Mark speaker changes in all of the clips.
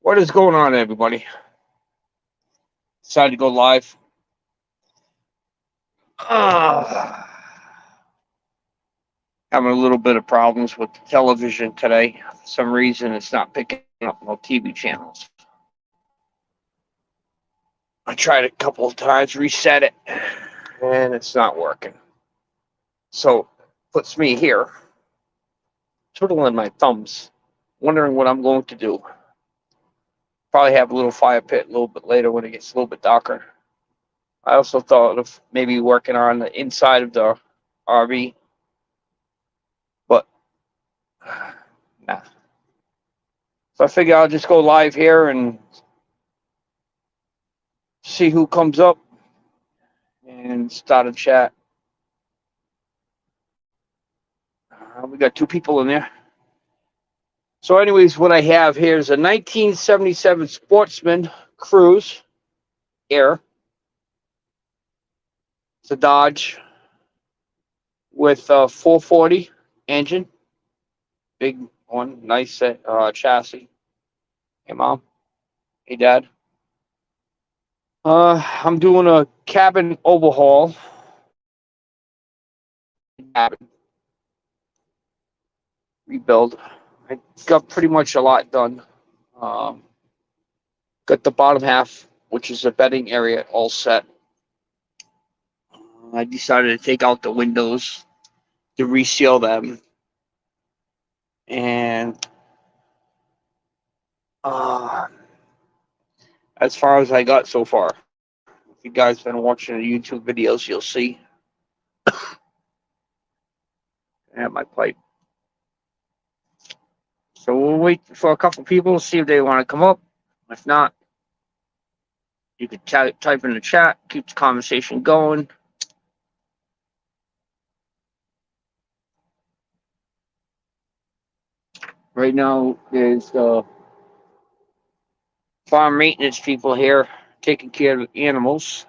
Speaker 1: What is going on, everybody? Decided to go live. Ah, having a little bit of problems with the television today. For some reason, it's not picking up no TV channels. I tried it a couple of times, reset it, and it's not working. So, puts me here, twiddling my thumbs, wondering what I'm going to do. Probably have a little fire pit a little bit later when it gets a little bit darker. I also thought of maybe working on the inside of the RV, but nah. So I figure I'll just go live here and see who comes up and start a chat. We got two people in there. So, anyways, what I have here is a 1977 Sportsman Cruise Air. It's a Dodge with a 440 engine, big one, nice chassis. Hey, Mom. Hey, Dad. I'm doing a cabin overhaul. Cabin rebuild. I got pretty much a lot done. Um, got the bottom half, which is the bedding area, all set. I decided to take out the windows to reseal them, and as far as I got so far. If you guys been watching the YouTube videos, you'll see. I have my pipe. So we'll wait for a couple people, see if they want to come up. If not, you could type in the chat, keep the conversation going. Right now, there's farm maintenance people here taking care of the animals.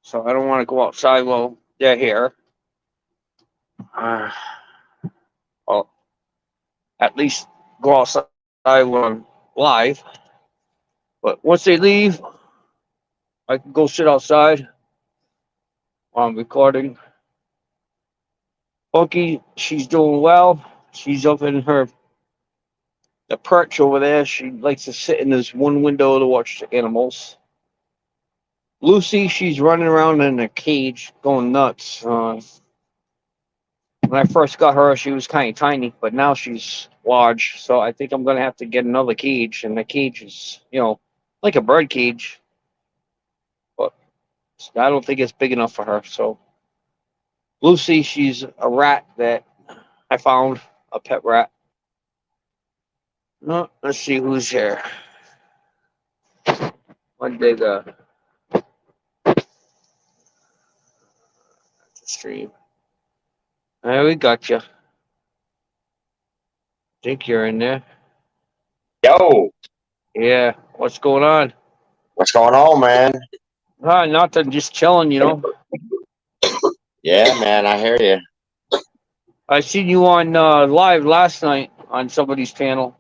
Speaker 1: So I don't want to go outside while they're here. Well, at least go outside when I'm live. But once they leave, I can go sit outside while I'm recording. Bunky, she's doing well. She's up in the perch over there. She likes to sit in this one window to watch the animals. Lucy, she's running around in a cage, going nuts. When I first got her, she was kind of tiny, but now she's large. So I think I'm gonna have to get another cage, and the cage is, like a bird cage, but I don't think it's big enough for her. So Lucy, she's a rat that I found, a pet rat. No, let's see who's here. One day the stream. There we got you. Think you're in there.
Speaker 2: Yo,
Speaker 1: Yeah. What's going on?
Speaker 2: what's going on, man?
Speaker 1: Nothing. Just chilling.
Speaker 2: Yeah, man, I hear you.
Speaker 1: I seen you on live last night on somebody's panel.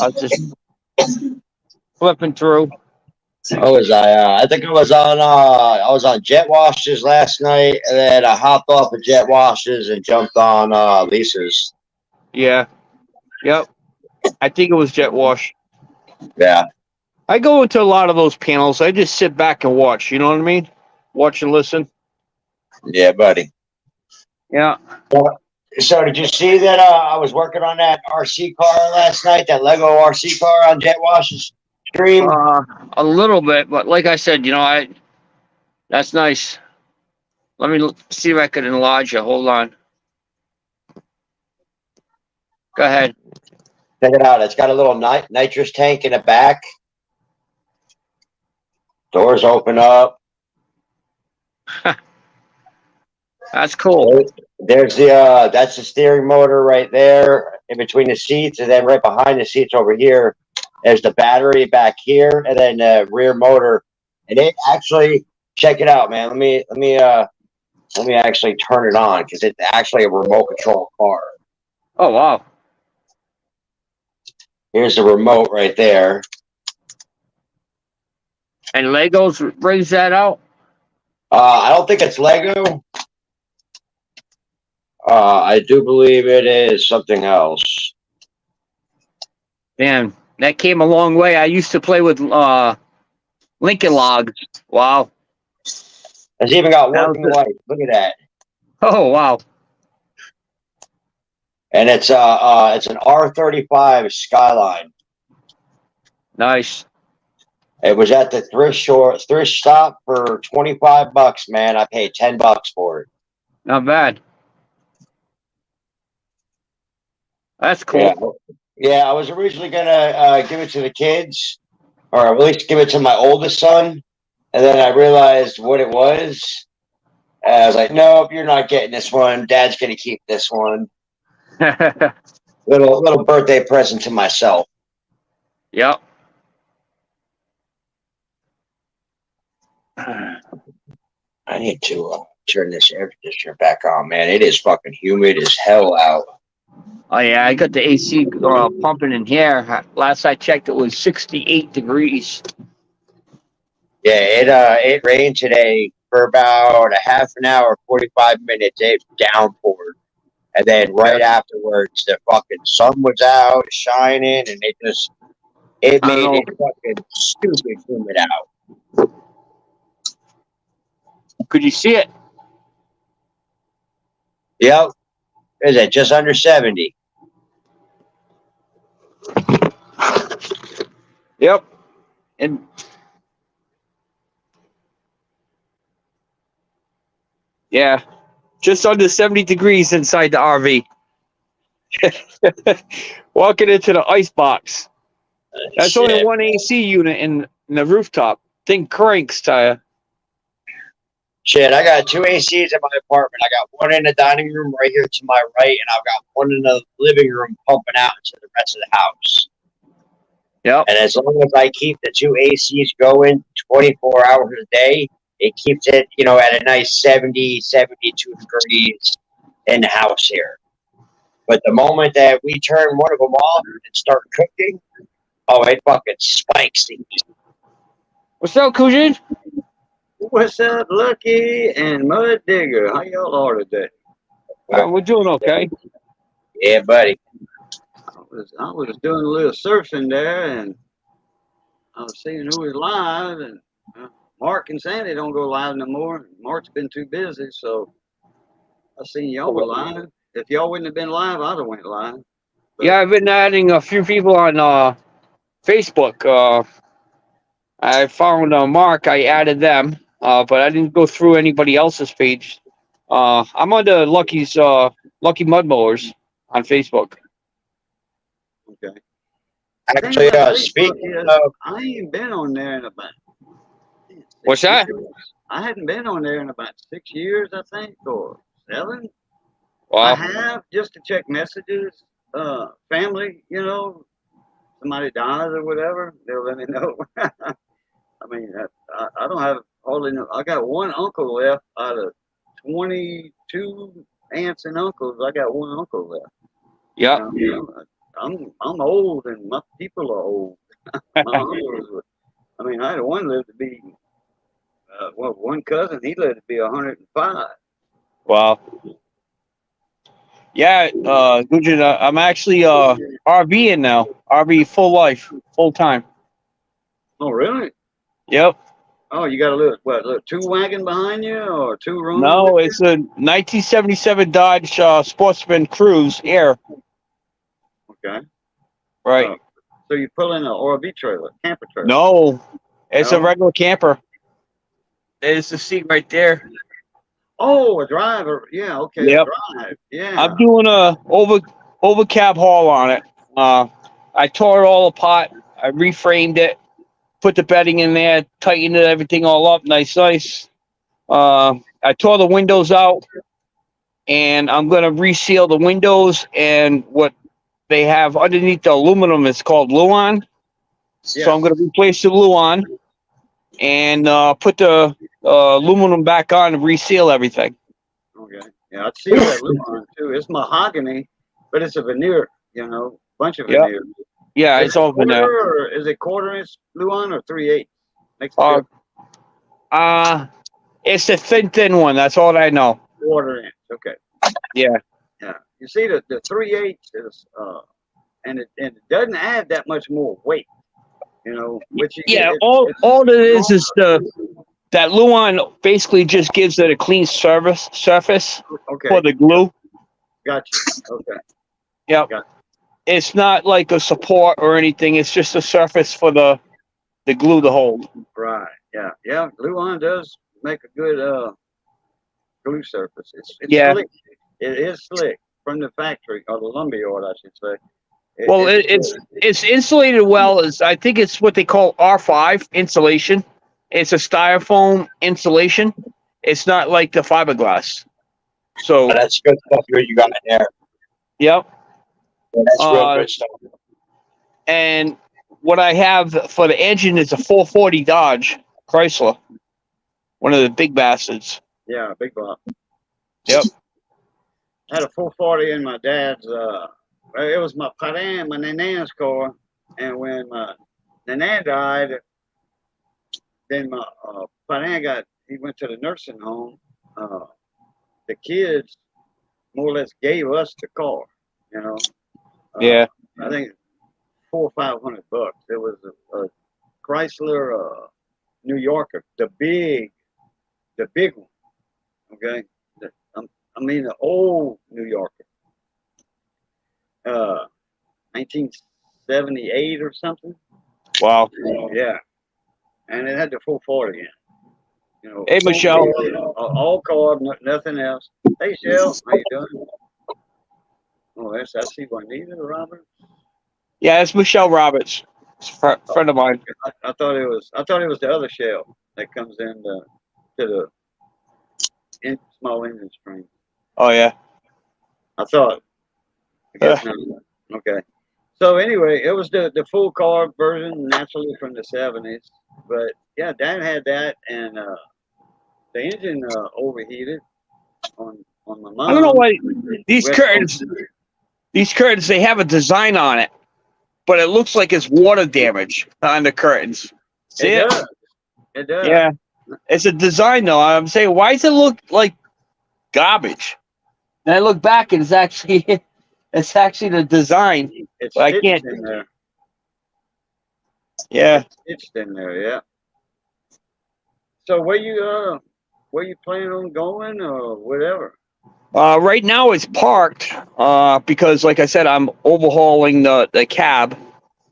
Speaker 1: I was just flipping through.
Speaker 2: I think I was on jet washes last night, and then I hopped off of jet washes and jumped on Lisa's.
Speaker 1: Yeah. Yep. I think it was Jet Wash.
Speaker 2: Yeah,
Speaker 1: I go into a lot of those panels. I just sit back and watch. You know what I mean? Watch and listen.
Speaker 2: yeah, buddy.
Speaker 1: Yeah.
Speaker 2: So did you see that I was working on that RC car last night, that Lego RC car on jet washes stream?
Speaker 1: A little bit, but like I said, that's nice. Let me see if I could enlarge you. Hold on. Go ahead.
Speaker 2: Check it out. It's got a little nitrous tank in the back. Doors open up.
Speaker 1: That's cool.
Speaker 2: There's that's the steering motor right there in between the seats, and then right behind the seats over here, there's the battery back here, and then the rear motor. And it actually, check it out, man. Let me actually turn it on because it's actually a remote control car.
Speaker 1: Oh wow.
Speaker 2: Here's the remote right there.
Speaker 1: And Legos brings that out.
Speaker 2: I don't think it's Lego. I do believe it is something else.
Speaker 1: Man, that came a long way. I used to play with Lincoln Logs. Wow.
Speaker 2: It's even got
Speaker 1: That
Speaker 2: working
Speaker 1: was
Speaker 2: lights. Look at that.
Speaker 1: Oh wow.
Speaker 2: And it's an R35 Skyline.
Speaker 1: Nice.
Speaker 2: It was at the thrift stop for $25, man. I paid $10 for it.
Speaker 1: Not bad. That's cool.
Speaker 2: Yeah. Yeah, I was originally gonna give it to the kids, or at least give it to my oldest son, and then I realized what it was. And I was like, "Nope, you're not getting this one. Dad's gonna keep this one." Little birthday present to myself.
Speaker 1: Yep.
Speaker 2: I need to turn this air conditioner back on, man. It is fucking humid as hell out.
Speaker 1: Oh yeah, I got the AC pumping in here. Last I checked, it was 68 degrees.
Speaker 2: Yeah, it rained today for about a half an hour, 45 minutes. It downpoured. And then right afterwards, the fucking sun was out, shining, and it
Speaker 1: I don't
Speaker 2: made
Speaker 1: know.
Speaker 2: it fucking stupid humid out.
Speaker 1: Could you see it?
Speaker 2: Yep. Is it just under 70?
Speaker 1: Yep. And yeah, just under 70 degrees inside the RV. Walking into the ice box. That's
Speaker 2: Shit.
Speaker 1: only one AC unit in the rooftop. Thing cranks, tire.
Speaker 2: Shit, I got two ACs in my apartment. I got one in the dining room right here to my right, and I've got one in the living room pumping out into the rest of the house.
Speaker 1: Yep.
Speaker 2: And as long as I keep the two ACs going 24 hours a day, it keeps it, at a nice 70, 72 degrees in the house here. But the moment that we turn one of them off and start cooking, oh, it fucking spikes things.
Speaker 1: What's up, Kujin?
Speaker 3: What's up, Lucky and Mud Digger? How y'all are today?
Speaker 1: We're doing okay.
Speaker 2: Yeah, buddy.
Speaker 3: I was doing a little surfing there, and I was seeing who was live, and Mark and Sandy don't go live no more. Mark's been too busy, so I seen y'all were live. If y'all wouldn't have been live, I'd have went live. But
Speaker 1: Yeah, I've been adding a few people on Facebook. I found Mark. I added them, but I didn't go through anybody else's page. I'm under Lucky Mud Mowers on Facebook.
Speaker 3: okay.
Speaker 2: Actually, speaking of,
Speaker 3: I ain't been on there in about.
Speaker 1: What's that?
Speaker 3: I hadn't been on there in about 6 years, I think, or 7. I
Speaker 1: Wow.
Speaker 3: have, just to check messages. Family, somebody dies or whatever, they'll let me know. I mean, I don't have hardly no. I got one uncle left out of 22 aunts and uncles. I got one uncle left.
Speaker 1: Yeah.
Speaker 3: I'm old and my people are old. My uncles were, I mean, I had one lived to be, one cousin, he lived to be 105.
Speaker 1: Wow. Yeah, Gujin, I'm actually RVing now. RV full life, full time.
Speaker 3: Oh, really?
Speaker 1: Yep.
Speaker 3: Oh, you got a little 2 wagon behind you or 2 rooms?
Speaker 1: No, it's a 1977 Dodge Sportsman Cruise Air.
Speaker 3: Okay.
Speaker 1: Right.
Speaker 3: So you pull in an RV trailer, camper trailer?
Speaker 1: No, it's
Speaker 3: No?
Speaker 1: a regular camper. There's the seat right there.
Speaker 3: Oh, a driver. Yeah, okay,
Speaker 1: Yep.
Speaker 3: a drive. Yeah.
Speaker 1: I'm doing a over cab haul on it. I tore it all apart. I reframed it, put the bedding in there, tightened everything all up, nice. I tore the windows out, and I'm gonna reseal the windows and what they have underneath the aluminum is called Luan.
Speaker 3: Yeah.
Speaker 1: So I'm gonna replace the Luan and put the aluminum back on and reseal everything.
Speaker 3: Okay. Yeah, I'd see that Luan too. It's mahogany, but it's a veneer, bunch of
Speaker 1: Yep.
Speaker 3: veneer.
Speaker 1: Yeah,
Speaker 3: Is
Speaker 1: it's
Speaker 3: it
Speaker 1: all been there.
Speaker 3: quarter or is it quarter-inch Luan or 3/8? Makes a
Speaker 1: Uh,
Speaker 3: difference.
Speaker 1: uh, it's the thin one. That's all I know.
Speaker 3: Quarter-inch. Okay.
Speaker 1: Yeah.
Speaker 3: Yeah. You see, the 3/8 is and it doesn't add that much more weight. You know, which you get.
Speaker 1: Yeah. All it is
Speaker 3: Longer.
Speaker 1: that Luan basically just gives it a clean surface
Speaker 3: Okay.
Speaker 1: for the glue.
Speaker 3: Gotcha. Okay.
Speaker 1: Yep.
Speaker 3: Gotcha.
Speaker 1: It's not like a support or anything. It's just a surface for the glue to hold.
Speaker 3: Right. Yeah. Yeah. Luan does make a good glue surface. It's
Speaker 1: Yeah.
Speaker 3: slick. It is slick from the factory or the lumberyard, I should say.
Speaker 1: Well,
Speaker 3: It's
Speaker 1: it's insulated well. I think it's what they call R5 insulation. It's a styrofoam insulation. It's not like the fiberglass. So,
Speaker 2: But that's good stuff you got in there.
Speaker 1: yep.
Speaker 2: Yeah, that's real good stuff.
Speaker 1: And what I have for the engine is a 440 Dodge Chrysler, one of the big bastards.
Speaker 3: yeah, big block.
Speaker 1: Yep.
Speaker 3: I had a 440 in my dad's. It was my nana's car, and when my nana died, then my he went to the nursing home. The kids more or less gave us the car. You know,
Speaker 1: Yeah.
Speaker 3: I think $400-500. It was a Chrysler New Yorker, the big one. Okay, I mean the old New Yorker, 1978 or something.
Speaker 1: Wow.
Speaker 3: Yeah, and it had the 440 in. You know,
Speaker 1: Hey, Michelle.
Speaker 3: all carb, nothing else. Hey, Shell, how you doing? Oh, I see Juanita Robert.
Speaker 1: Yeah, it's Michelle Roberts. It's a friend of mine.
Speaker 3: I thought it was the other Shell that comes in to the small engine stream.
Speaker 1: Oh, yeah.
Speaker 3: I thought. I guess not. Okay. So anyway, it was the full carb version, naturally from the 70s. But yeah, Dad had that, and the engine overheated on my mom.
Speaker 1: I don't know why these curtains, they have a design on it, but it looks like it's water damage on the curtains. See
Speaker 3: It
Speaker 1: it?
Speaker 3: does. It does.
Speaker 1: Yeah. It's a design, though. I'm saying, why does it look like garbage? And I look back, and it's actually the design.
Speaker 3: It's
Speaker 1: But I
Speaker 3: stitched
Speaker 1: can't.
Speaker 3: in there.
Speaker 1: Yeah.
Speaker 3: It's stitched in there. Yeah. So where you planning on going or whatever?
Speaker 1: Right now it's parked because, like I said, I'm overhauling the cab.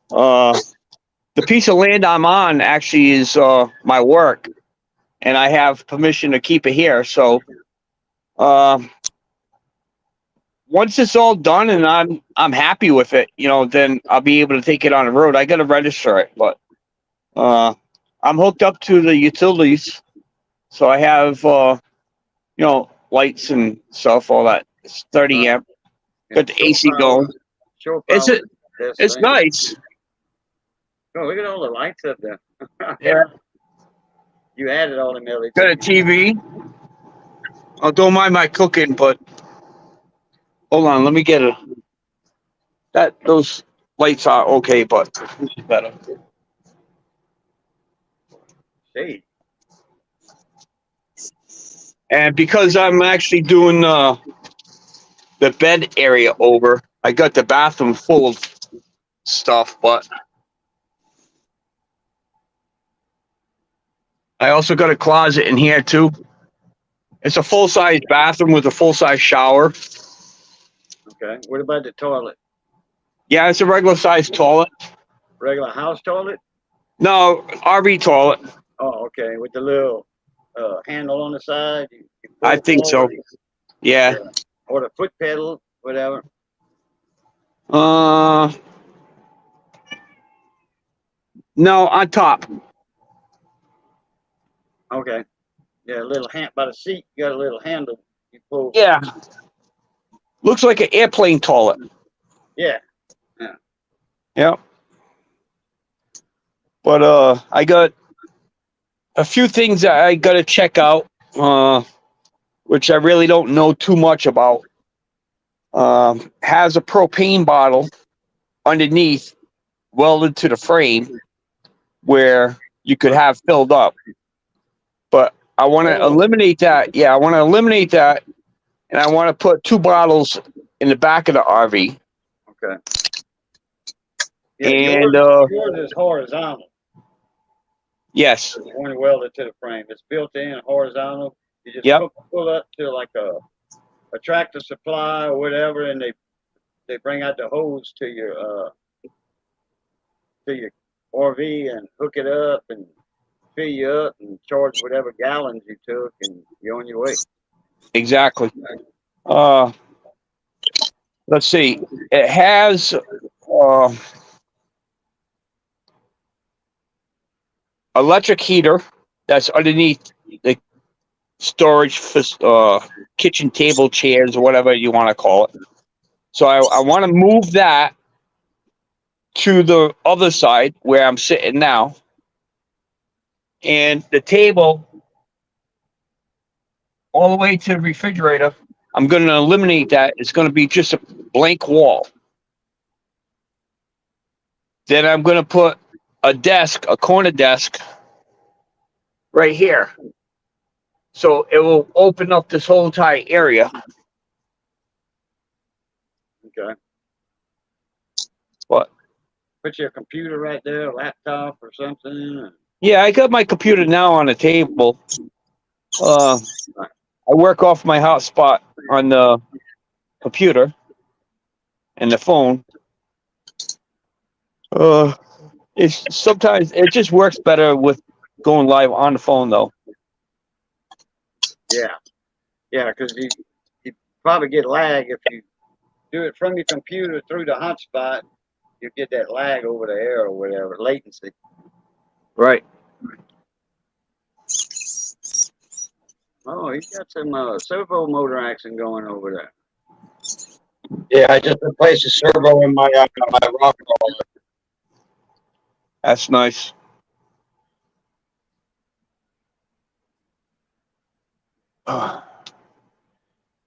Speaker 1: The piece of land I'm on actually is my work, and I have permission to keep it here. So once it's all done and I'm happy with it, then I'll be able to take it on the road. I got to register it, but I'm hooked up to the utilities, so I have lights and stuff, all that. It's 30 amp. Got the AC going.
Speaker 3: Shore
Speaker 1: It's
Speaker 3: power.
Speaker 1: it's nice.
Speaker 3: Oh, look at all the lights up there.
Speaker 1: Yeah.
Speaker 3: You added all them LEDs.
Speaker 1: Got a TV. I don't mind my cooking, but hold on, let me get it. Those lights are okay, but this is better.
Speaker 3: Shade.
Speaker 1: And because I'm actually doing the bed area over, I got the bathroom full of stuff, but I also got a closet in here too. It's a full-size bathroom with a full-size shower.
Speaker 3: Okay. What about the toilet?
Speaker 1: Yeah, it's a regular size toilet.
Speaker 3: Regular house toilet?
Speaker 1: No, RV toilet.
Speaker 3: Oh, okay. With the little handle on the side. You
Speaker 1: I think so. Yeah.
Speaker 3: Or the foot pedal, whatever.
Speaker 1: No, on top.
Speaker 3: Okay. Yeah, a little hand by the seat. You got a little handle. You pull.
Speaker 1: Yeah. Looks like an airplane toilet.
Speaker 3: Yeah.
Speaker 1: Yeah. But I got a few things that I got to check out, which I really don't know too much about. Has a propane bottle underneath welded to the frame where you could have filled up. But I want to
Speaker 3: Oh,
Speaker 1: eliminate that. Yeah, I want to eliminate that, and I want to put 2 bottles in the back of the RV.
Speaker 3: okay. Yeah,
Speaker 1: And
Speaker 3: yours is horizontal.
Speaker 1: yes,
Speaker 3: The one welded to the frame. It's built in horizontal. You just
Speaker 1: yep,
Speaker 3: pull up to like a Tractor Supply or whatever, and they bring out the hose to your RV and hook it up and fill you up and charge whatever gallons you took, and you're on your way.
Speaker 1: exactly. Uh, let's see. It has electric heater that's underneath the storage for kitchen table chairs or whatever you want to call it. So I want to move that to the other side where I'm sitting now. And the table all the way to the refrigerator, I'm going to eliminate that. It's going to be just a blank wall. Then I'm going to put a desk, a corner desk, right here. So it will open up this whole entire area.
Speaker 3: Okay.
Speaker 1: What?
Speaker 3: Put your computer right there, a laptop or something. And,
Speaker 1: Yeah, I got my computer now on the table. I work off my hotspot on the computer and the phone. It's sometimes it just works better with going live on the phone though.
Speaker 3: yeah, because you probably get lag if you do it from your computer through the hotspot. You get that lag over the air or whatever latency.
Speaker 1: Right.
Speaker 3: Oh, he's got some servo motor action going over there.
Speaker 2: Yeah, I just replaced the servo in my rock roller.
Speaker 1: That's nice.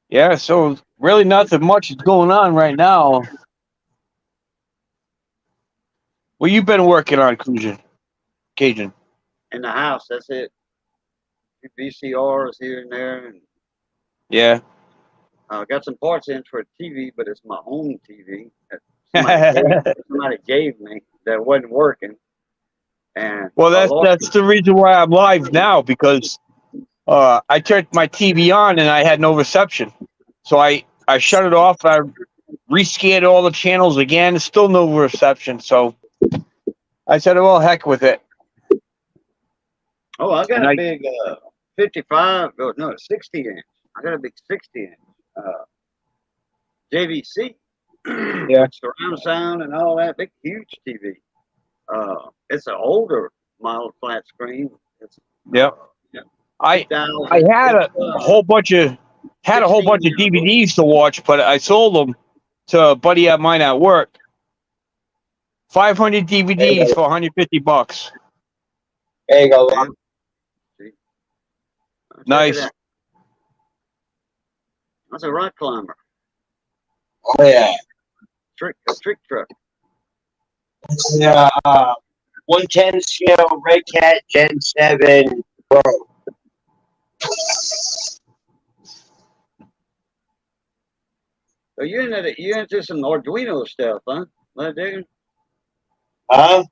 Speaker 1: Yeah, so really nothing much is going on right now. What you been working on, Cajun?
Speaker 3: In the house, that's it. VCRs here and there, and
Speaker 1: Yeah.
Speaker 3: got some parts in for a TV, but it's my own TV that somebody gave me that wasn't working. And
Speaker 1: Well,
Speaker 3: I lost
Speaker 1: that's the reason why I'm live now, because I turned my TV on and I had no reception. So I shut it off. I rescanned all the channels again. Still no reception. So I said, "Well, heck with it."
Speaker 3: Oh, I got
Speaker 1: And
Speaker 3: a big 55, no, 60 inch. I got a big 60 inch JVC
Speaker 1: Yeah.
Speaker 3: with surround sound and all that. Big, huge TV. It's an older model flat screen. It's
Speaker 1: Yep.
Speaker 3: yeah,
Speaker 1: I
Speaker 3: 2000.
Speaker 1: had a whole bunch of
Speaker 3: 16
Speaker 1: DVDs to watch, but I sold them to a buddy of mine at work. 500 DVDs for $150.
Speaker 2: There you go.
Speaker 3: Yeah. See?
Speaker 1: Nice.
Speaker 3: That's a rock climber.
Speaker 2: Oh yeah.
Speaker 3: A trick truck.
Speaker 2: Yeah. 110 scale Red Cat Gen 7 Pro.
Speaker 3: So you're into some Arduino stuff, huh? Like, dude?
Speaker 2: Huh?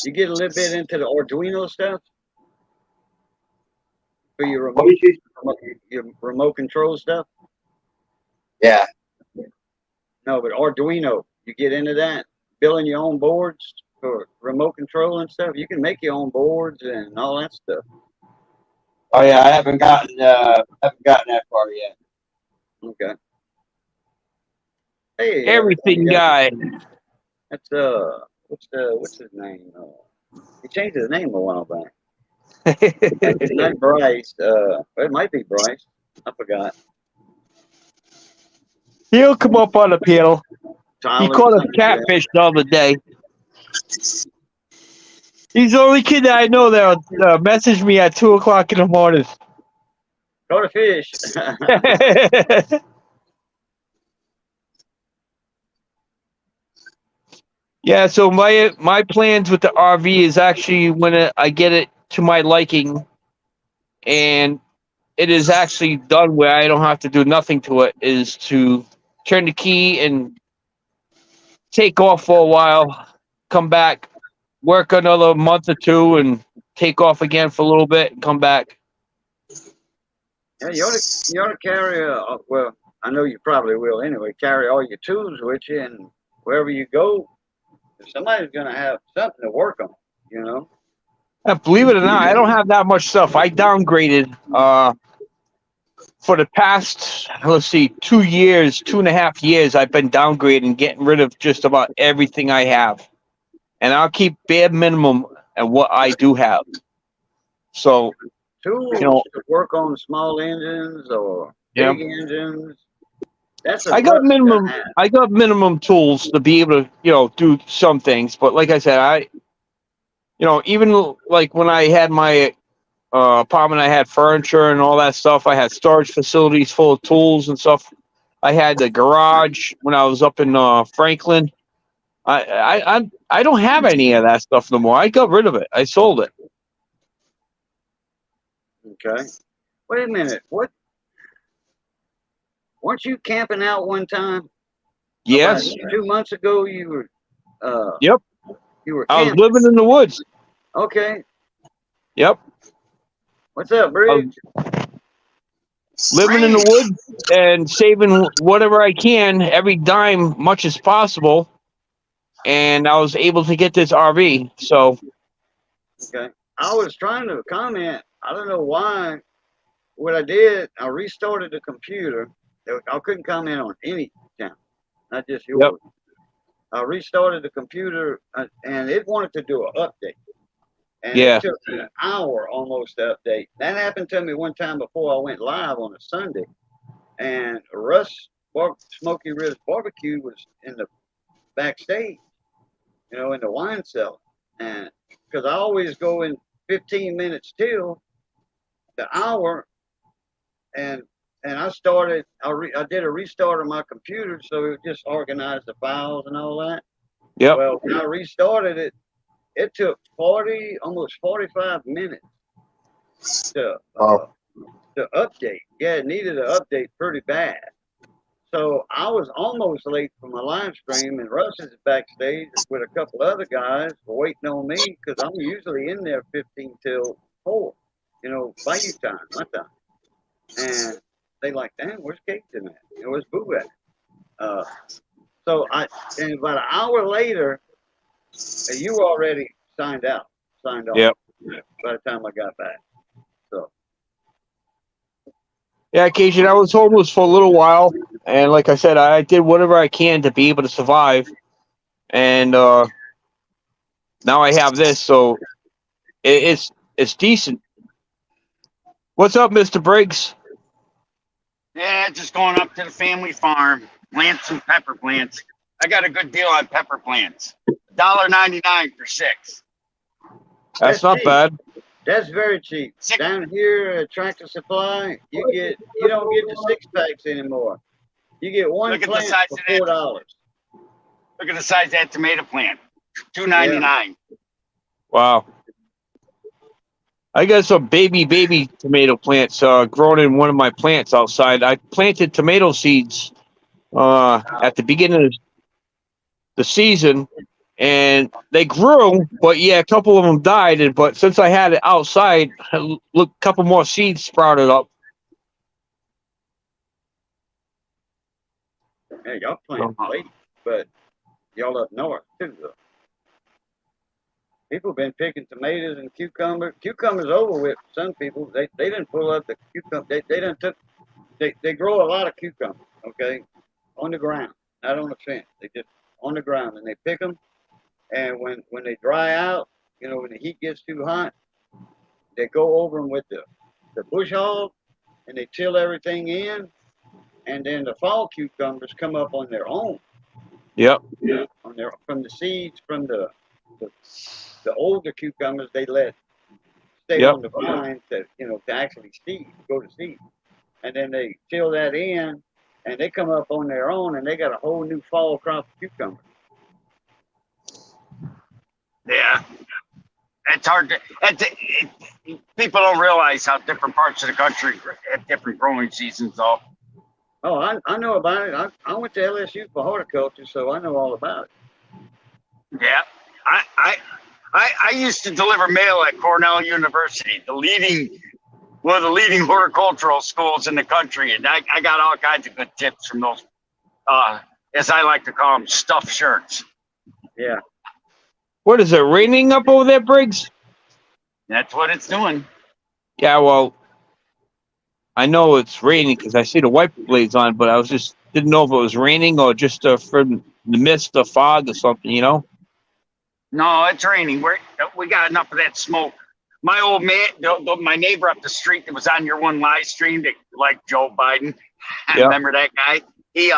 Speaker 3: You get a little bit into the Arduino stuff for your
Speaker 2: What did
Speaker 3: your remote control stuff.
Speaker 2: Yeah.
Speaker 3: No, but Arduino, you get into that, building your own boards for remote control and stuff. You can make your own boards and all that stuff.
Speaker 2: Oh yeah, I haven't gotten that far yet.
Speaker 3: Okay. Hey,
Speaker 1: Everything guy.
Speaker 3: That's what's his name? He changed his name a while back. It's not Bryce. It might be Bryce. I forgot.
Speaker 1: He'll come up on the panel. He
Speaker 3: Tyler.
Speaker 1: caught a catfish the other day. He's the only kid that I know that messaged me at 2:00 in the morning.
Speaker 3: Caught a fish.
Speaker 1: Yeah, so my plans with the RV is actually when I get it to my liking, and it is actually done where I don't have to do nothing to it, is to turn the key and take off for a while, come back, work another month or two, and take off again for a little bit and come back.
Speaker 3: Yeah, you ought to carry well, I know you probably will anyway. Carry all your tools with you, and wherever you go, somebody's gonna have something to work on. You know.
Speaker 1: Believe it or not, I don't have that much stuff. I downgraded for the past, let's see, 2 years, 2.5 years. I've been downgrading, getting rid of just about everything I have, and I'll keep bare minimum at what I do have. So, you
Speaker 3: Tools
Speaker 1: know,
Speaker 3: to work on small engines or
Speaker 1: yeah,
Speaker 3: big engines. That's a
Speaker 1: I got
Speaker 3: Russ gonna
Speaker 1: minimum.
Speaker 3: have.
Speaker 1: I got minimum tools to be able to, do some things. But like I said, even like when I had my apartment, I had furniture and all that stuff. I had storage facilities full of tools and stuff. I had the garage when I was up in Franklin. I don't have any of that stuff no more. I got rid of it. I sold it.
Speaker 3: Okay. Wait a minute. What? Weren't you camping out one time? About
Speaker 1: Yes.
Speaker 3: 2 months ago, you were uh
Speaker 1: Yep.
Speaker 3: you were
Speaker 1: I was
Speaker 3: camping.
Speaker 1: living in the woods.
Speaker 3: Okay.
Speaker 1: Yep.
Speaker 3: What's up,
Speaker 1: I was
Speaker 3: Briggs?
Speaker 1: living in the woods and saving whatever I can, every dime, much as possible. And I was able to get this RV. So,
Speaker 3: Okay. I was trying to comment. I don't know why. What I did, I restarted the computer. I couldn't comment on any channel, not just
Speaker 1: yep.
Speaker 3: yours. I restarted the computer and it wanted to do an update. And it
Speaker 1: Yeah.
Speaker 3: took me an hour almost to update. That happened to me one time before I went live on a Sunday. And Smoky Ribs Barbecue was in the backstage, in the wine cellar. And because I always go in 15 minutes till the hour, and I did a restart of my computer so it just organized the files and all that.
Speaker 1: Yep.
Speaker 3: Well, when I restarted it, it took almost 45 minutes to
Speaker 1: Oh.
Speaker 3: update. Yeah, it needed an update pretty bad. So I was almost late for my live stream, and Russ is backstage with a couple other guys waiting on me because I'm usually in there 15 till 4, by you time, my time. And they like, damn, where's Cajun at? Where's Boo at? Uh, and about an hour later, you were already signed off
Speaker 1: Yep.
Speaker 3: by the time I got back. So,
Speaker 1: Yeah, Cajun, I was homeless for a little while. And like I said, I did whatever I can to be able to survive. And now I have this. So it's decent. What's up, Mr. Briggs?
Speaker 4: Yeah, just going up to the family farm, plant some pepper plants. I got a good deal on pepper plants. $1.99 for 6.
Speaker 1: That's
Speaker 3: that's
Speaker 1: not
Speaker 3: cheap.
Speaker 1: bad.
Speaker 3: That's very cheap.
Speaker 4: Six.
Speaker 3: Down here at Tractor Supply, you don't get the 6 packs anymore. You get one
Speaker 4: Look at the
Speaker 3: plant
Speaker 4: size
Speaker 3: for
Speaker 4: of that.
Speaker 3: $4.
Speaker 4: Look at the size of that tomato plant.
Speaker 3: Yeah.
Speaker 4: $2.99.
Speaker 1: Wow. I got some baby tomato plants grown in one of my plants outside. I planted tomato seeds at the beginning of the season, and they grew. But yeah, a couple of them died. But since I had it outside, look, a couple more seeds sprouted up.
Speaker 3: Yeah, y'all plant late, but y'all up north too, though. People been picking tomatoes and cucumbers. Cucumbers over with for some people. They didn't pull up the cucumber. They done took. They grow a lot of cucumbers. Okay, on the ground, not on the fence. They just on the ground, and they pick them. And when they dry out, when the heat gets too hot, they go over them with the bush hog, and they till everything in. And then the fall cucumbers come up on their own.
Speaker 1: Yep.
Speaker 3: From the seeds from the older cucumbers they let stay
Speaker 1: Yep.
Speaker 3: on the vine to actually go to seed, and then they fill that in, and they come up on their own, and they got a whole new fall crop of cucumbers.
Speaker 4: Yeah, it's hard to. People don't realize how different parts of the country have different growing seasons, though.
Speaker 3: Oh, I know about it. I went to LSU for horticulture, so I know all about it.
Speaker 4: Yeah, I used to deliver mail at Cornell University, one of the leading horticultural schools in the country, and I got all kinds of good tips from those, as I like to call them, stuffed shirts.
Speaker 3: Yeah.
Speaker 1: What is it, raining up over there, Briggs?
Speaker 4: That's what it's doing.
Speaker 1: Yeah, well, I know it's raining because I see the wiper blades on, but I was just didn't know if it was raining or just from the mist or fog or something, you know?
Speaker 4: No, it's raining. We got enough of that smoke. My old man, my neighbor up the street that was on your one live stream that liked Joe Biden. I
Speaker 1: Yep.
Speaker 4: remember that guy. He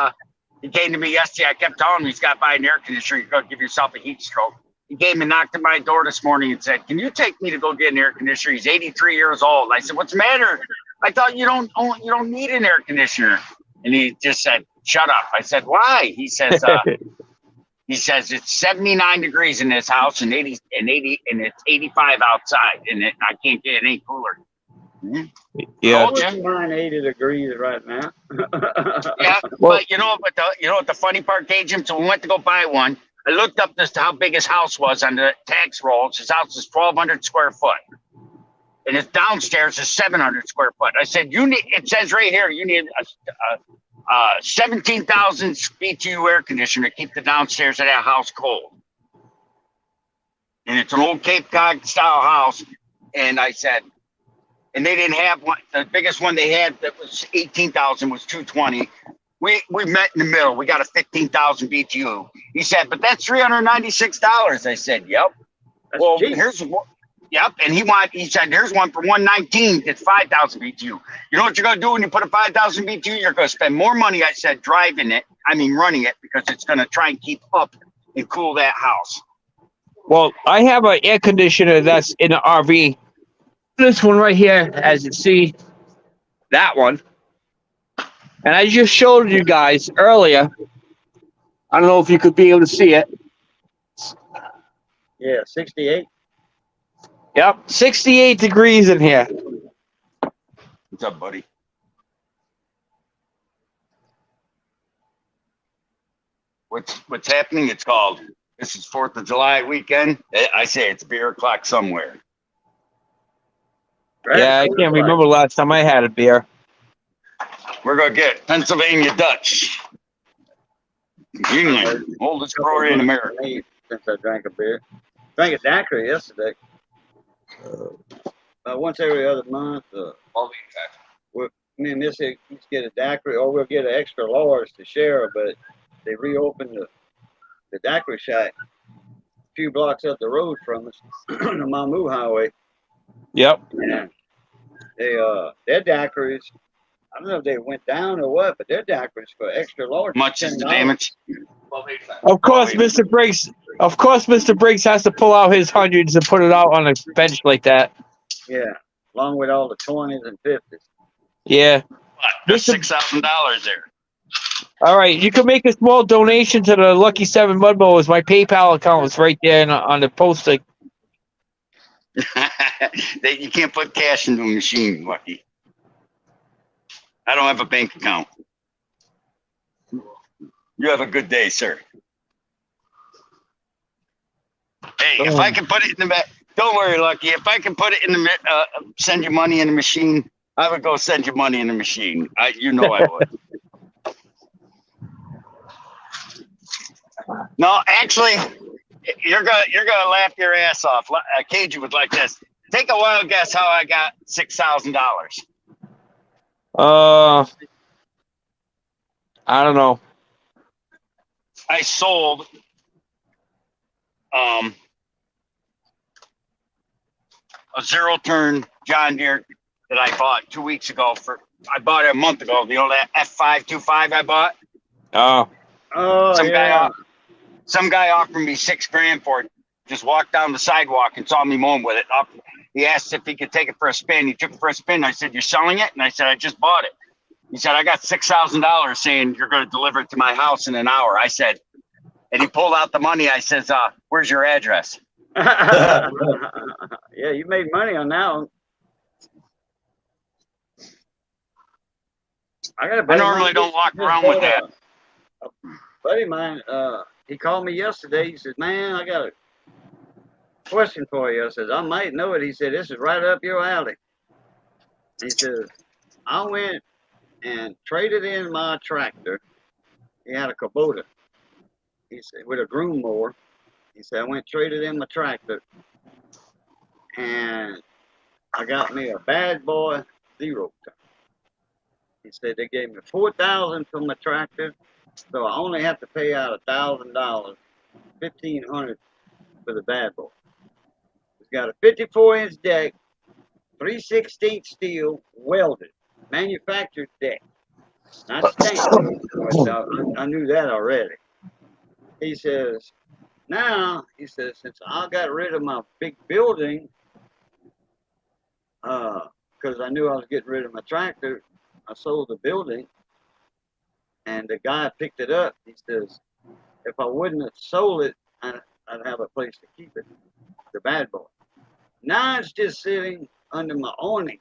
Speaker 4: came to me yesterday. I kept telling him he's got to buy an air conditioner. You're going to give yourself a heat stroke. He came and knocked at my door this morning and said, "Can you take me to go get an air conditioner?" He's 83 years old. I said, "What's the matter?" I thought you don't need an air conditioner. And he just said, "Shut up." I said, "Why?" He says, it's 79 degrees in this house and 80 and it's 85 outside, and I can't get it any cooler.
Speaker 1: Yeah.
Speaker 3: I wouldn't mind 80 degrees right now.
Speaker 4: Yeah,
Speaker 1: Well-
Speaker 4: but you know what the funny part, Cajun? So we went to go buy one. I looked up how big his house was on the tax rolls. His house is 1,200 square foot, and his downstairs is 700 square foot. I said, it says right here, you need a 17,000 BTU air conditioner to keep the downstairs of that house cold. And it's an old Cape Cod style house. And I said, and they didn't have one. The biggest one they had that was 18,000 was 220. We met in the middle. We got a 15,000 BTU. He said, "But that's $396." I said, "Yep."
Speaker 3: That's
Speaker 4: Well,
Speaker 3: cheap.
Speaker 4: here's one. Yep, and he said, "Here's one for 119. It's 5,000 BTU." You know what you're gonna do when you put a 5,000 BTU? You're gonna spend more money. I said, running it, because it's gonna try and keep up and cool that house.
Speaker 1: Well, I have an air conditioner that's in an RV. This one right here, as you see, that one. And I just showed you guys earlier. I don't know if you could be able to see it.
Speaker 3: Yeah, 68.
Speaker 1: Yep, 68 degrees in here.
Speaker 4: What's up, buddy? What's happening? It's called. This is 4th of July weekend. I say it's beer o'clock somewhere.
Speaker 3: Right?
Speaker 1: Yeah, I can't remember the last time I had a beer.
Speaker 4: We're gonna get Pennsylvania Dutch. England, oldest brewery in America.
Speaker 3: Since I drank a beer. Drank a daiquiri yesterday. Once every other month. Me and Missy each get a daiquiri, or we'll get an extra large to share, but they reopened the daiquiri shack a few blocks up the road from us, the Mamu Highway.
Speaker 1: Yep.
Speaker 3: And their daiquiris, I don't know if they went down or what, but their daiquiris for extra large.
Speaker 4: Much is the
Speaker 3: $10.
Speaker 4: damage.
Speaker 1: Of course, Mr. Briggs. Of course, Mr. Briggs has to pull out his hundreds and put it out on a bench like that.
Speaker 3: Yeah, along with all the 20s and 50s.
Speaker 1: Yeah.
Speaker 4: There's
Speaker 1: Mr.
Speaker 4: $6,000 there.
Speaker 1: All right, you can make a small donation to the Lucky 7 Mud Mowers. My PayPal account is right there on the posting.
Speaker 4: You can't put cash into a machine, Lucky. I don't have a bank account. You have a good day, sir. Hey, if I can put it in the don't worry, Lucky. If I can put it in the send you money in the machine, I would go send you money in the machine. I would. No, actually, you're gonna laugh your ass off. Cajun would like this. Take a wild guess how I got $6,000.
Speaker 1: I don't know.
Speaker 4: I sold a zero-turn John Deere that I bought 2 weeks ago. I bought it a month ago. You know that F525 I bought?
Speaker 1: Oh,
Speaker 4: Some guy offered me $6,000 for it. Just walked down the sidewalk and saw me mowing with it. He asked if he could take it for a spin. He took it for a spin. I said, "You're selling it?" And I said, "I just bought it." He said, "I got $6,000 saying you're going to deliver it to my house in an hour." I said, and he pulled out the money. I says, "Where's your address?"
Speaker 3: Yeah, you made money on that one. I got a
Speaker 4: I
Speaker 3: buddy of
Speaker 4: normally
Speaker 3: mine
Speaker 4: don't walk
Speaker 3: just
Speaker 4: around with
Speaker 3: bought
Speaker 4: that.
Speaker 3: a buddy of mine, he called me yesterday. He says, "Man, I got a question for you." I says, "I might know it." He said, "This is right up your alley." He says, "I went and traded in my tractor." He had a Kubota. He said, with a groom mower. He said, "I went and traded in my tractor, and I got me a bad boy 0-turn." He said they gave me $4,000 for my tractor, so I only have to pay out $1,000, $1,500 for the bad boy. It's got a 54-inch deck, 3/16 steel, welded, manufactured deck, not stamped. But I knew that already. He says, now, he says, since I got rid of my big building, because I knew I was getting rid of my tractor, I sold the building, and the guy picked it up. He says, if I wouldn't have sold it, I'd have a place to keep it, the bad boy. Now it's just sitting under my awning,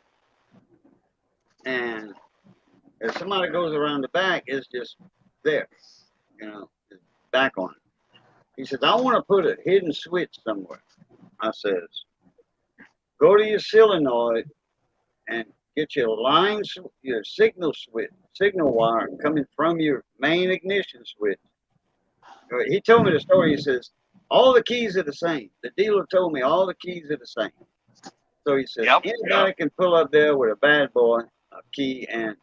Speaker 3: and if somebody goes around the back, it's just there, it's back on it. He says, I want to put a hidden switch somewhere. I says, go to your solenoid and get your your signal switch, signal wire coming from your main ignition switch. He told me the story. He says, all the keys are the same. The dealer told me all the keys are the same. So he says, anybody can pull up there with a bad boy, a key, and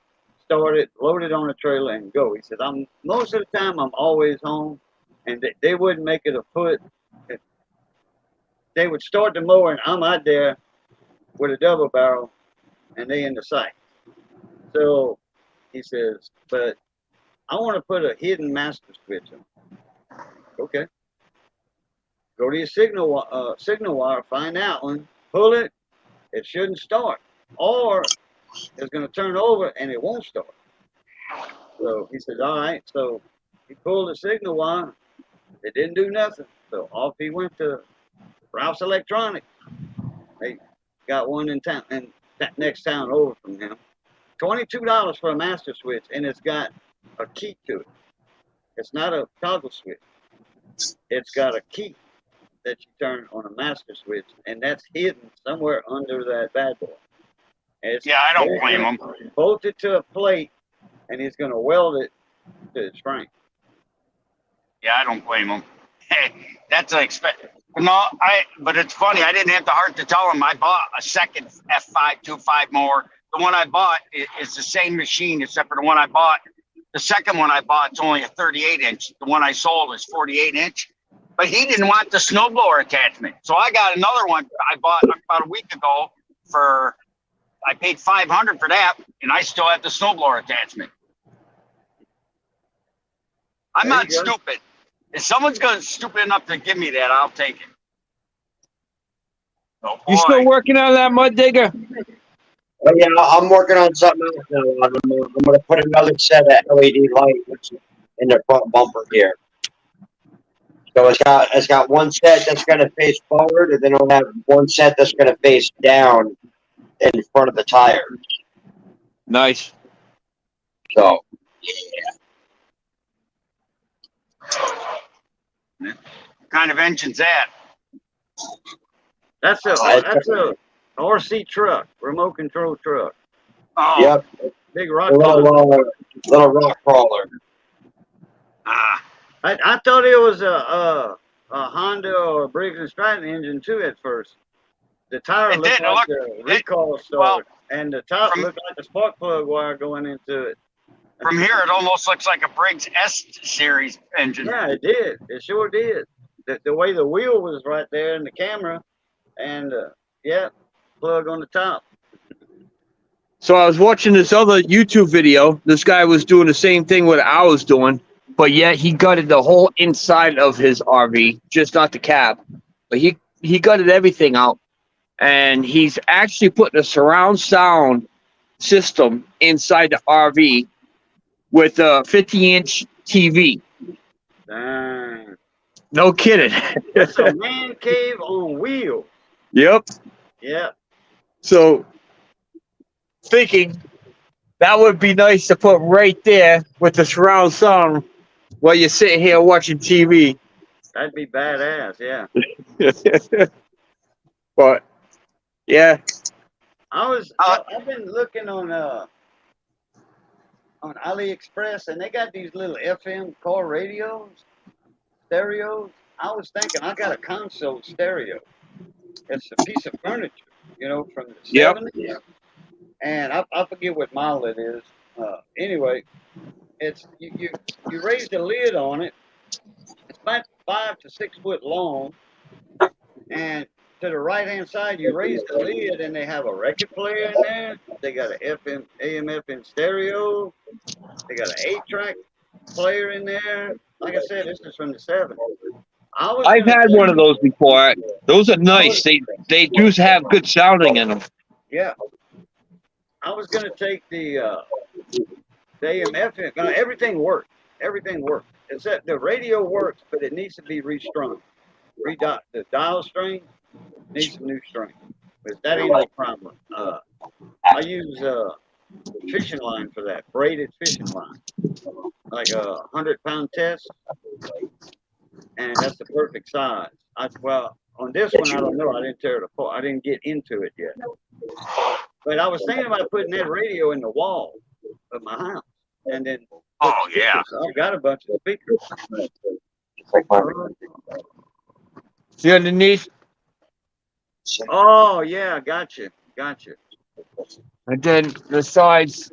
Speaker 3: start it, load it on a trailer, and go. He said, most of the time I'm always home, and they wouldn't make it a foot. They would start the mower, and I'm out there with a double barrel, and they in the sight. So he says, but I want to put a hidden master switch on. Okay. Go to your signal wire, find that one, pull it. It shouldn't start, or it's going to turn over and it won't start. So he says, all right. So he pulled the signal wire. It didn't do nothing. So off he went to Ralph's Electronics. They got one in town, and that next town over from him. $22 for a master switch, and it's got a key to it. It's not a toggle switch. It's got a key that you turn on a master switch, and that's hidden somewhere under that bad boy.
Speaker 4: I don't blame him.
Speaker 3: Bolted to a plate, and he's going to weld it to his frame.
Speaker 4: Yeah, I don't blame him. Hey, that's an expect. No, but it's funny. I didn't have the heart to tell him I bought a second F525 mower. The one I bought is the same machine, except for the one I bought. The second one I bought is only a 38-inch. The one I sold is 48-inch. But he didn't want the snowblower attachment. So I got another one I bought about a week ago I paid $500 for that, and I still have the snowblower attachment. I'm not stupid. If someone's stupid enough to give me that, I'll take it. Oh,
Speaker 1: You still working on that mud digger?
Speaker 2: But yeah, I'm working on something else now. I'm going to put another set of LED lights in the front bumper here. So it's got one set that's going to face forward, and then I'll have one set that's going to face down in front of the tires.
Speaker 1: Nice.
Speaker 2: So,
Speaker 4: What kind of engine's that?
Speaker 3: That's a RC truck, remote control truck.
Speaker 4: Oh,
Speaker 2: yep.
Speaker 3: Big rock
Speaker 2: little rock crawler.
Speaker 3: I thought it was a Honda or a Briggs and Stratton engine too at first. The tire looked like the recoil starter, and the top looked like the spark plug wire going into it.
Speaker 4: From here, it almost looks like a Briggs S series engine.
Speaker 3: Yeah, it did. It sure did. The way the wheel was right there in the camera, and plug on the top.
Speaker 1: So I was watching this other YouTube video. This guy was doing the same thing what I was doing, but yet he gutted the whole inside of his RV, just not the cab. But he gutted everything out, and he's actually putting a surround sound system inside the RV with a 50-inch TV.
Speaker 3: Dang.
Speaker 1: No kidding.
Speaker 3: It's a man cave on wheels.
Speaker 1: Yep.
Speaker 3: Yeah.
Speaker 1: So thinking that would be nice to put right there with the surround sound while you're sitting here watching TV.
Speaker 3: That'd be badass. Yeah.
Speaker 1: But yeah,
Speaker 3: I've been looking on AliExpress, and they got these little FM car radios, stereos. I was thinking I got a console stereo. It's a piece of furniture, from the
Speaker 1: yep.
Speaker 3: 70s. And I forget what model it is. Anyway, it's you raise the lid on it. It's about 5 to 6 foot long, and to the right hand side, you raise the lid, and they have a record player in there. They got an FM, AM, FM stereo. They got an 8-track player in there. Like I said, this is from the 70s. I was
Speaker 1: I've
Speaker 3: gonna
Speaker 1: had one of
Speaker 3: take,
Speaker 1: those before. Those are
Speaker 3: I
Speaker 1: nice.
Speaker 3: was,
Speaker 1: They do have good sounding in them.
Speaker 3: yeah, I was gonna take the AM, FM. Everything works. Everything works. Except the radio works, but it needs to be restrung. The dial string needs some new string, but that ain't no problem. I use fishing line for that, braided fishing line, like a 100-pound test, and that's the perfect size. Well, on this one, I don't know. I didn't tear it apart. I didn't get into it yet. But I was thinking about putting that radio in the wall of my house, and then
Speaker 4: Oh yeah.
Speaker 3: I've got a bunch of speakers.
Speaker 1: See underneath?
Speaker 3: Oh yeah, gotcha.
Speaker 1: And then the sides.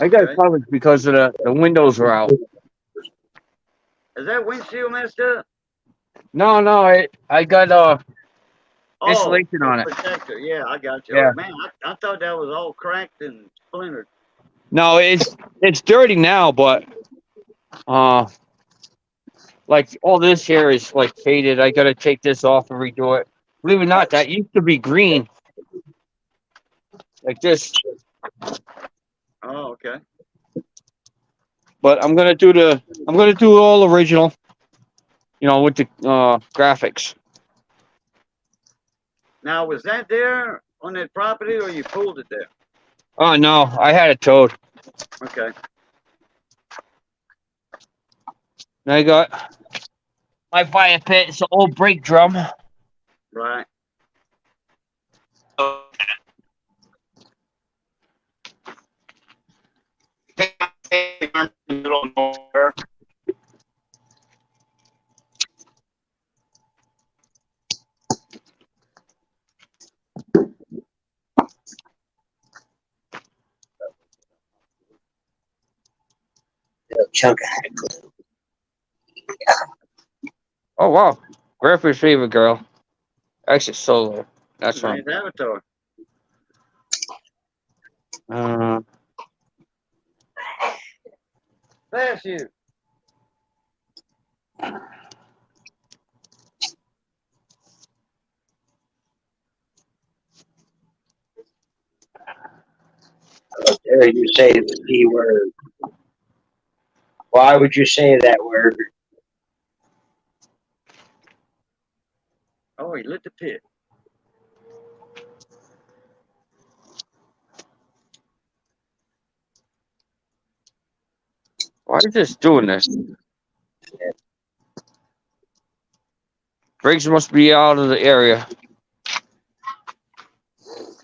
Speaker 1: I got
Speaker 3: Okay.
Speaker 1: covered because of the windows are out.
Speaker 3: Is that windshield messed up?
Speaker 1: No, I got
Speaker 3: Oh,
Speaker 1: insulation on it.
Speaker 3: protector. Yeah, I got you.
Speaker 1: Yeah.
Speaker 3: Oh man, I thought that was all cracked and splintered.
Speaker 1: No, it's dirty now, but like all this here is like faded. I gotta take this off and redo it. Believe it or not, that used to be green. Like this.
Speaker 3: Oh, okay.
Speaker 1: But I'm gonna do all original, with the graphics.
Speaker 3: Now, was that there on that property, or you pulled it there?
Speaker 1: Oh no, I had it towed.
Speaker 3: Okay.
Speaker 1: And I got my fire pit. It's an old brake drum.
Speaker 3: Right.
Speaker 2: Chunk of glue.
Speaker 1: Oh wow, Grandpa's favorite girl. Actually, Solo. That's
Speaker 3: Nice
Speaker 1: right.
Speaker 3: avatar. Bless you.
Speaker 2: How dare you say the C word? Why would you say that word?
Speaker 3: Oh, he lit the pit.
Speaker 1: Why is this doing this? Brakes must be out of the area.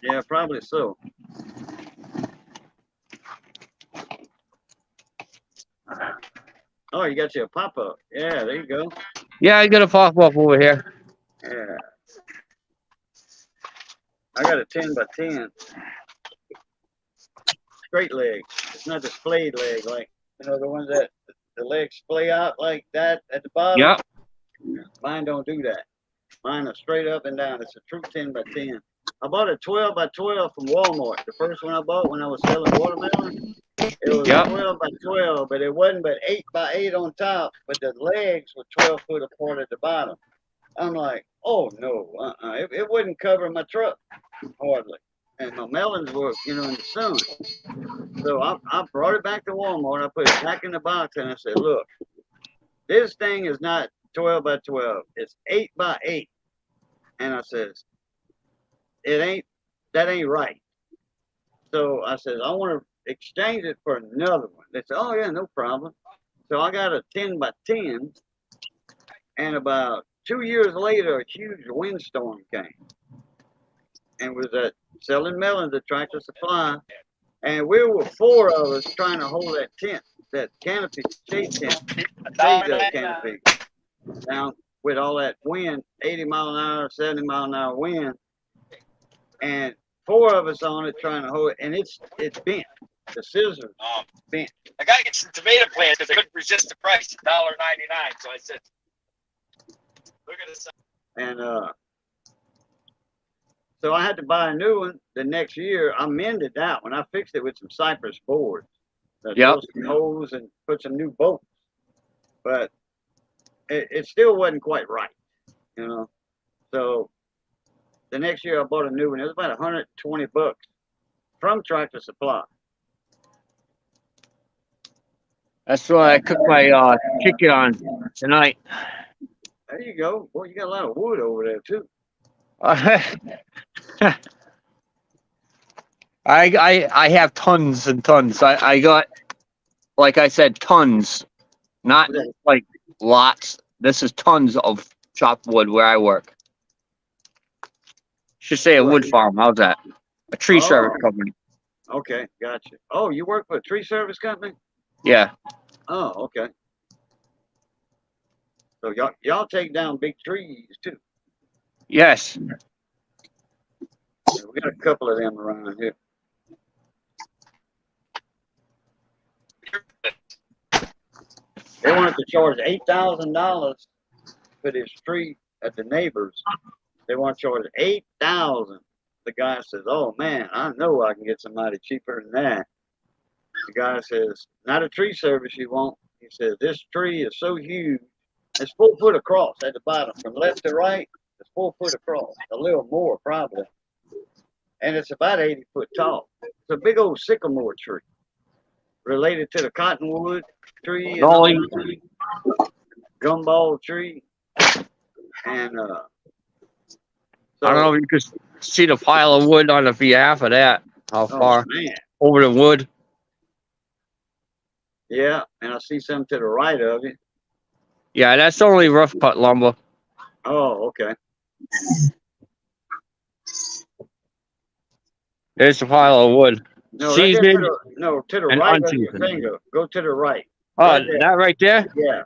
Speaker 3: Yeah, probably so. Oh, you got your pop up. Yeah, there you go.
Speaker 1: Yeah, I got a pop up over here.
Speaker 3: Yeah. I got a 10x10. Straight leg. It's not the splayed leg, like the ones that the legs splay out like that at the bottom.
Speaker 1: Yep.
Speaker 3: Mine don't do that. Mine are straight up and down. It's a true 10x10. I bought a 12x12 from Walmart. The first one I bought when I was selling watermelon. It was 12x12, but it wasn't but 8x8 on top, but the legs were 12 foot apart at the bottom. I'm like, oh no, it wouldn't cover my truck hardly. And my melons were, in the sun. So I brought it back to Walmart. I put it back in the box and I said, look, this thing is not 12 by 12. It's 8 by 8. And I says, that ain't right. So I said, I want to exchange it for another one. They said, oh, yeah, no problem. So I got a 10 by 10. And about 2 years later, a huge windstorm came. And was at selling melons at Tractor Supply. And we were 4 of us trying to hold that tent, that canopy, shade tent, shade canopy down with all that wind, 80 mile an hour, 70 mile an hour wind. And 4 of us on it trying to hold it, and it's bent. The scissors bent.
Speaker 4: I gotta get some tomato plants because I couldn't resist the price, $1.99. So I said, look at this.
Speaker 3: And so I had to buy a new one the next year. I mended that one. I fixed it with some cypress boards. Drilled some holes and put some new bolts. But it still wasn't quite right, you know. So the next year I bought a new one. It was about $120 from Tractor Supply.
Speaker 1: That's what I cooked my chicken on tonight.
Speaker 3: There you go. Boy, you got a lot of wood over there too.
Speaker 1: I have tons and tons. I got, like I said, tons, not like lots. This is tons of chopped wood where I work. Should say a wood farm. How's that? A tree service company.
Speaker 3: Okay, gotcha. Oh, you work for a tree service company?
Speaker 1: Yeah.
Speaker 3: Oh, okay. So y'all take down big trees too.
Speaker 1: Yes.
Speaker 3: Yeah, we got a couple of them around here. They wanted to charge $8,000 for this tree at the neighbors. They want to charge $8,000. The guy says, "Oh man, I know I can get somebody cheaper than that." The guy says, "Not a tree service you want." He says, "This tree is so huge. It's 4 foot across at the bottom, from left to right. It's 4 foot across, a little more probably, and it's about 80 foot tall. It's a big old sycamore tree, related to the cottonwood tree and all the gumball tree, and so,
Speaker 1: I don't know if you could see the pile of wood on the behalf of that. How far
Speaker 3: man.
Speaker 1: over the wood?
Speaker 3: Yeah, and I see some to the right of it.
Speaker 1: Yeah, that's only rough cut lumber.
Speaker 3: Oh, okay.
Speaker 1: There's a pile of wood.
Speaker 3: No,
Speaker 1: Seasoned
Speaker 3: to the
Speaker 1: and
Speaker 3: right of your
Speaker 1: unseasoned.
Speaker 3: finger. Go to the right.
Speaker 1: Oh,
Speaker 3: Right there.
Speaker 1: that right there?
Speaker 3: Yeah.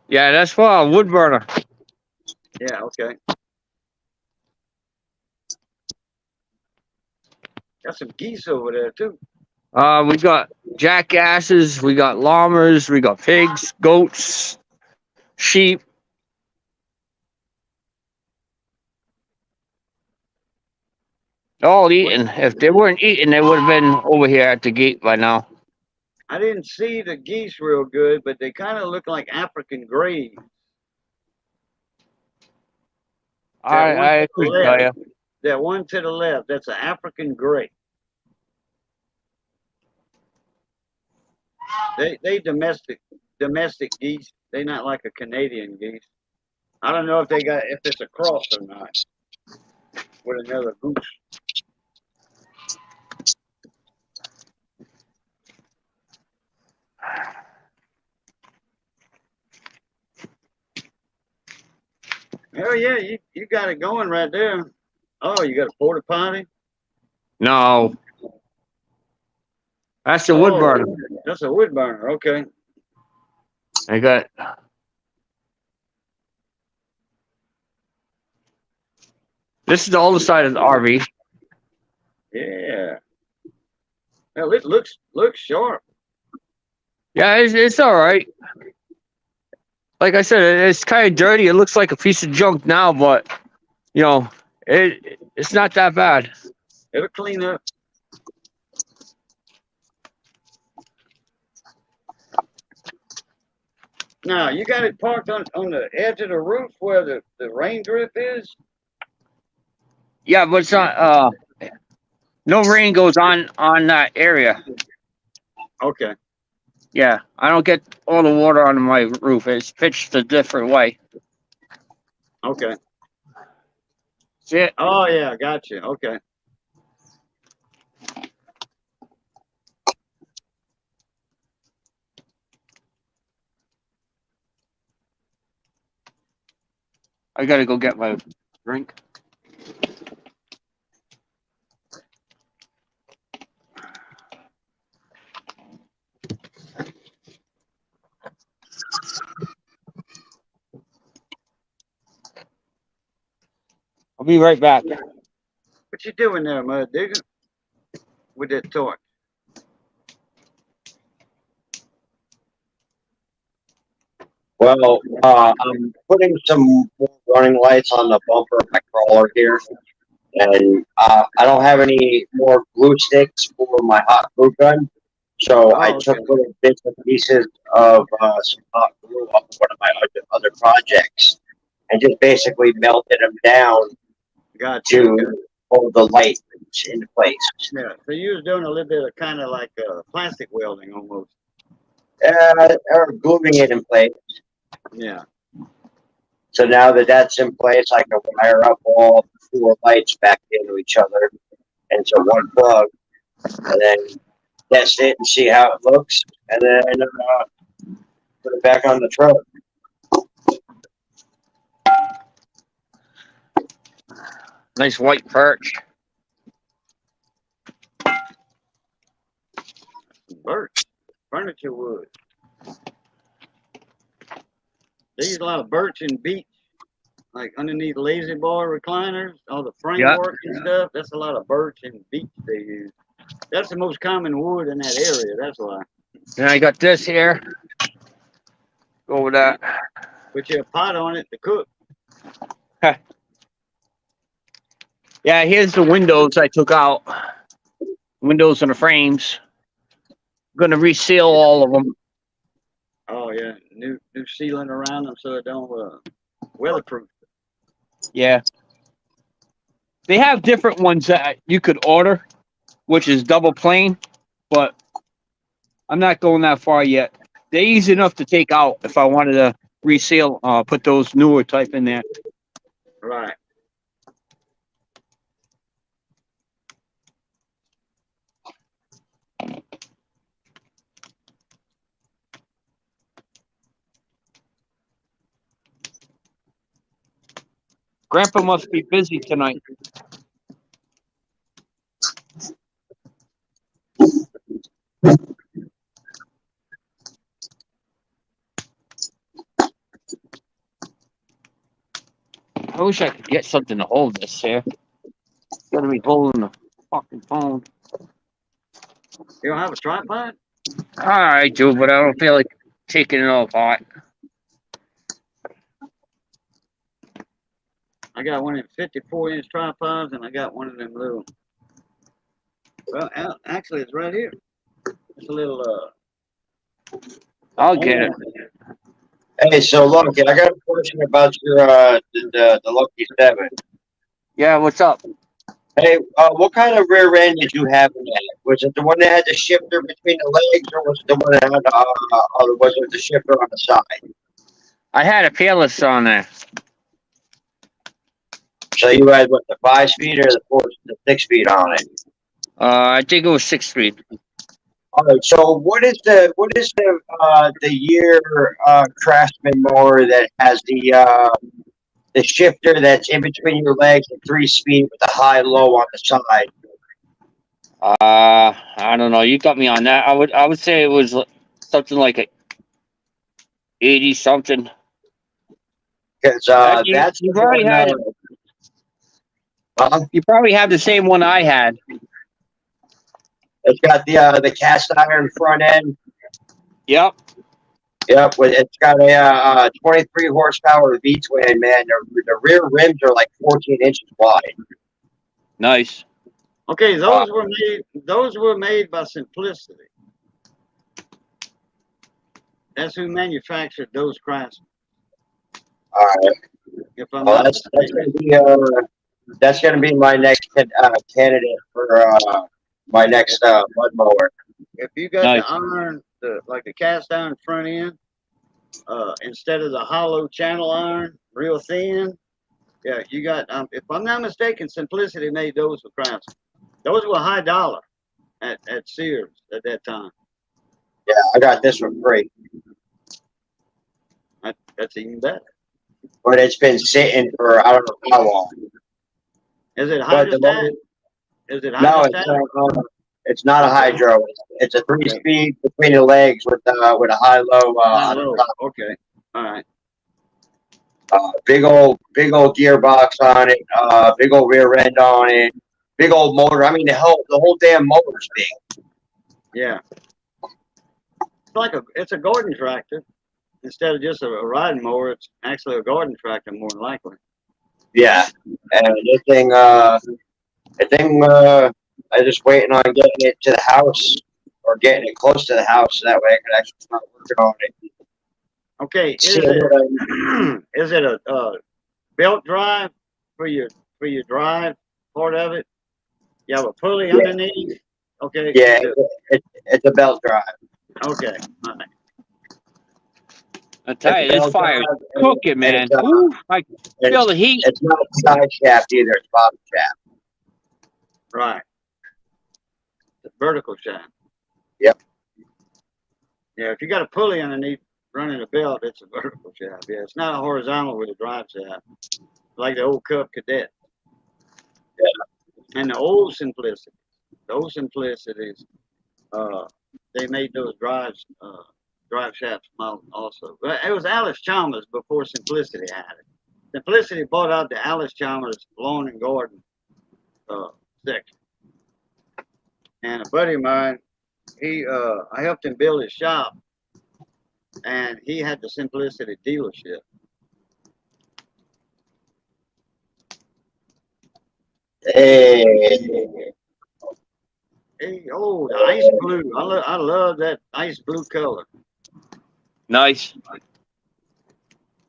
Speaker 1: Yeah, that's for a wood burner.
Speaker 3: Yeah, okay. Got some geese over there too.
Speaker 1: We got jackasses, we got llamas, we got pigs, goats, sheep. All eating. If they weren't eating, they would have been over here at the gate by now.
Speaker 3: I didn't see the geese real good, but they kind of look like African grays.
Speaker 1: I couldn't tell you.
Speaker 3: That one to the left, that's an African gray. They domestic geese. They not like a Canadian geese. I don't know if it's a cross or not with another goose. Oh yeah, you got it going right there. Oh, you got a porta potty?
Speaker 1: No. That's a wood burner.
Speaker 3: That's a wood burner, okay.
Speaker 1: I got. This is the older side of the RV.
Speaker 3: Yeah. Well, it looks sharp.
Speaker 1: Yeah, it's all right. Like I said, it's kind of dirty. It looks like a piece of junk now, but you know, it's not that bad.
Speaker 3: It'll clean up. Now, you got it parked on the edge of the roof where the rain drip is?
Speaker 1: Yeah, but it's not. No rain goes on that area.
Speaker 3: Okay.
Speaker 1: Yeah, I don't get all the water on my roof. It's pitched a different way.
Speaker 3: Okay.
Speaker 1: See it?
Speaker 3: Oh yeah, got you. Okay.
Speaker 1: I gotta go get my drink. I'll be right back.
Speaker 3: What you doing there, Mud Digger? With that torch?
Speaker 2: Well, I'm putting some more running lights on the bumper of my crawler here, and I don't have any more glue sticks for my hot glue gun, so I
Speaker 3: Oh, okay.
Speaker 2: took little bits and pieces of some hot glue off of one of my other projects, and just basically melted them down
Speaker 3: Got
Speaker 2: to
Speaker 3: you. Okay.
Speaker 2: hold the light in place.
Speaker 3: Yeah. So you was doing a little bit of kind of like plastic welding almost.
Speaker 2: Or gluing it in place.
Speaker 3: Yeah.
Speaker 2: So now that that's in place, I can wire up all four lights back into each other into one plug, and then test it and see how it looks, and then put it back on the truck.
Speaker 1: Nice white perch.
Speaker 3: Birch, furniture wood. They use a lot of birch and beech, like underneath lazy boy recliners, all the framework and stuff. That's a lot of birch and beech they use. That's the most common wood in that area. That's why.
Speaker 1: And I got this here. Go with that.
Speaker 3: Put you a pot on it to cook.
Speaker 1: Yeah, here's the windows I took out. Windows and the frames. Gonna reseal all of them.
Speaker 3: Oh yeah, new sealant around them so it don't weatherproof.
Speaker 1: Yeah. They have different ones that you could order, which is double plane, but I'm not going that far yet. They're easy enough to take out if I wanted to reseal, put those newer type in there.
Speaker 3: Right.
Speaker 1: Grandpa must be busy tonight. I wish I could get something to hold this here. Gotta be holding the fucking phone.
Speaker 3: You don't have a tripod?
Speaker 1: I do, but I don't feel like taking it all apart.
Speaker 3: I got one of them 54-inch tripods, and I got one of them little. Well, actually, it's right here. It's a little.
Speaker 1: I'll get it.
Speaker 2: Hey, so look, I got a question about your the Lucky 7.
Speaker 1: Yeah, what's up?
Speaker 2: Hey, what kind of rear end did you have in that? Was it the one that had the shifter between the legs, or was it the one that had or was it the shifter on the side?
Speaker 1: I had a Peerless on there.
Speaker 2: So you had what, the 5-speed or the 6-speed on it?
Speaker 1: I think it was 6 speed.
Speaker 2: All right. So what is the year Craftsman mower that has the shifter that's in between your legs and 3-speed with the high low on the side?
Speaker 1: I don't know. You got me on that. I would say it was something like a 80 something.
Speaker 2: Because that's
Speaker 1: You
Speaker 2: the
Speaker 1: probably
Speaker 2: one,
Speaker 1: had. You probably have the same one I had.
Speaker 2: it's got the cast iron front end.
Speaker 1: Yep.
Speaker 2: Yep, it's got a 23 horsepower V-twin, man. The rear rims are like 14 inches wide.
Speaker 1: Nice.
Speaker 3: Okay, those were made. Those were made by Simplicity. That's who manufactured those Craftsmen.
Speaker 2: All right.
Speaker 3: If I'm
Speaker 2: Well,
Speaker 3: not mistaken.
Speaker 2: that's gonna be my next candidate for my next mud mower.
Speaker 3: If you got
Speaker 1: Nice.
Speaker 3: the iron like the cast iron front end, instead of the hollow channel iron, real thin. Yeah, you got. If I'm not mistaken, Simplicity made those for Craftsman. Those were high dollar at Sears at that time.
Speaker 2: Yeah, I got this for free,
Speaker 3: That's even better.
Speaker 2: but it's been sitting for I don't know how long.
Speaker 3: Is it
Speaker 2: But the
Speaker 3: hydrostat?
Speaker 2: motor,
Speaker 3: Is it
Speaker 2: no,
Speaker 3: hydrostat?
Speaker 2: it's not a hydro. It's a 3-speed between the legs with a high low
Speaker 3: High
Speaker 2: on the
Speaker 3: low.
Speaker 2: top.
Speaker 3: Okay. All right.
Speaker 2: Big old gearbox on it. Big old rear end on it. Big old motor. I mean, the whole damn motor's big.
Speaker 3: Yeah. It's a garden tractor. Instead of just a riding mower, it's actually a garden tractor more than likely.
Speaker 2: Yeah, and this thing, I just waiting on getting it to the house or getting it close to the house, so that way I can actually start working on it.
Speaker 3: Okay,
Speaker 2: See what
Speaker 3: is it a belt drive for your drive part of it? You have a pulley underneath. Okay.
Speaker 2: yeah, it's a belt drive.
Speaker 3: Okay. All right.
Speaker 1: I tell you, this fire's cooking, man.
Speaker 2: It's,
Speaker 1: Ooh, I feel the heat.
Speaker 2: it's not a side shaft either. It's bottom shaft.
Speaker 3: Right. The vertical shaft.
Speaker 2: Yep.
Speaker 3: Yeah, if you got a pulley underneath running a belt, it's a vertical shaft. Yeah, it's not a horizontal with a drive shaft, like the old Cub Cadet. Yeah. And the old Simplicities, they made those drive shafts also. But it was Alice Chalmers before Simplicity had it. Simplicity bought out the Alice Chalmers lawn and garden section. And a buddy of mine, I helped him build his shop, and he had the Simplicity dealership.
Speaker 2: Hey,
Speaker 3: The ice blue. I love that ice blue color.
Speaker 1: Nice.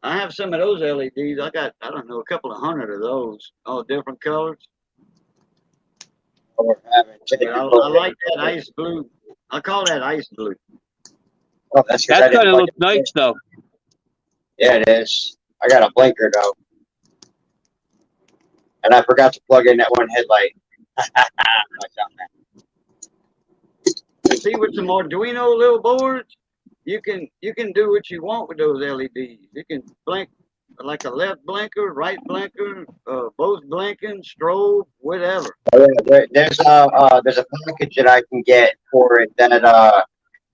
Speaker 3: I have some of those LEDs. I don't know, a couple of hundred of those, all different colors.
Speaker 2: we're having
Speaker 3: But I like that ice blue. I call that ice blue.
Speaker 2: Oh, that's because I
Speaker 1: That's
Speaker 2: didn't
Speaker 1: gonna
Speaker 2: plug
Speaker 1: look
Speaker 2: it.
Speaker 1: nice, though.
Speaker 2: Yeah, it is. I got a blinker though, and I forgot to plug in that one headlight.
Speaker 3: See, with some Arduino little boards, you can do what you want with those LEDs. You can blink like a left blinker, right blinker, both blinking, strobe, whatever.
Speaker 2: Oh, yeah, there's a package that I can get for it that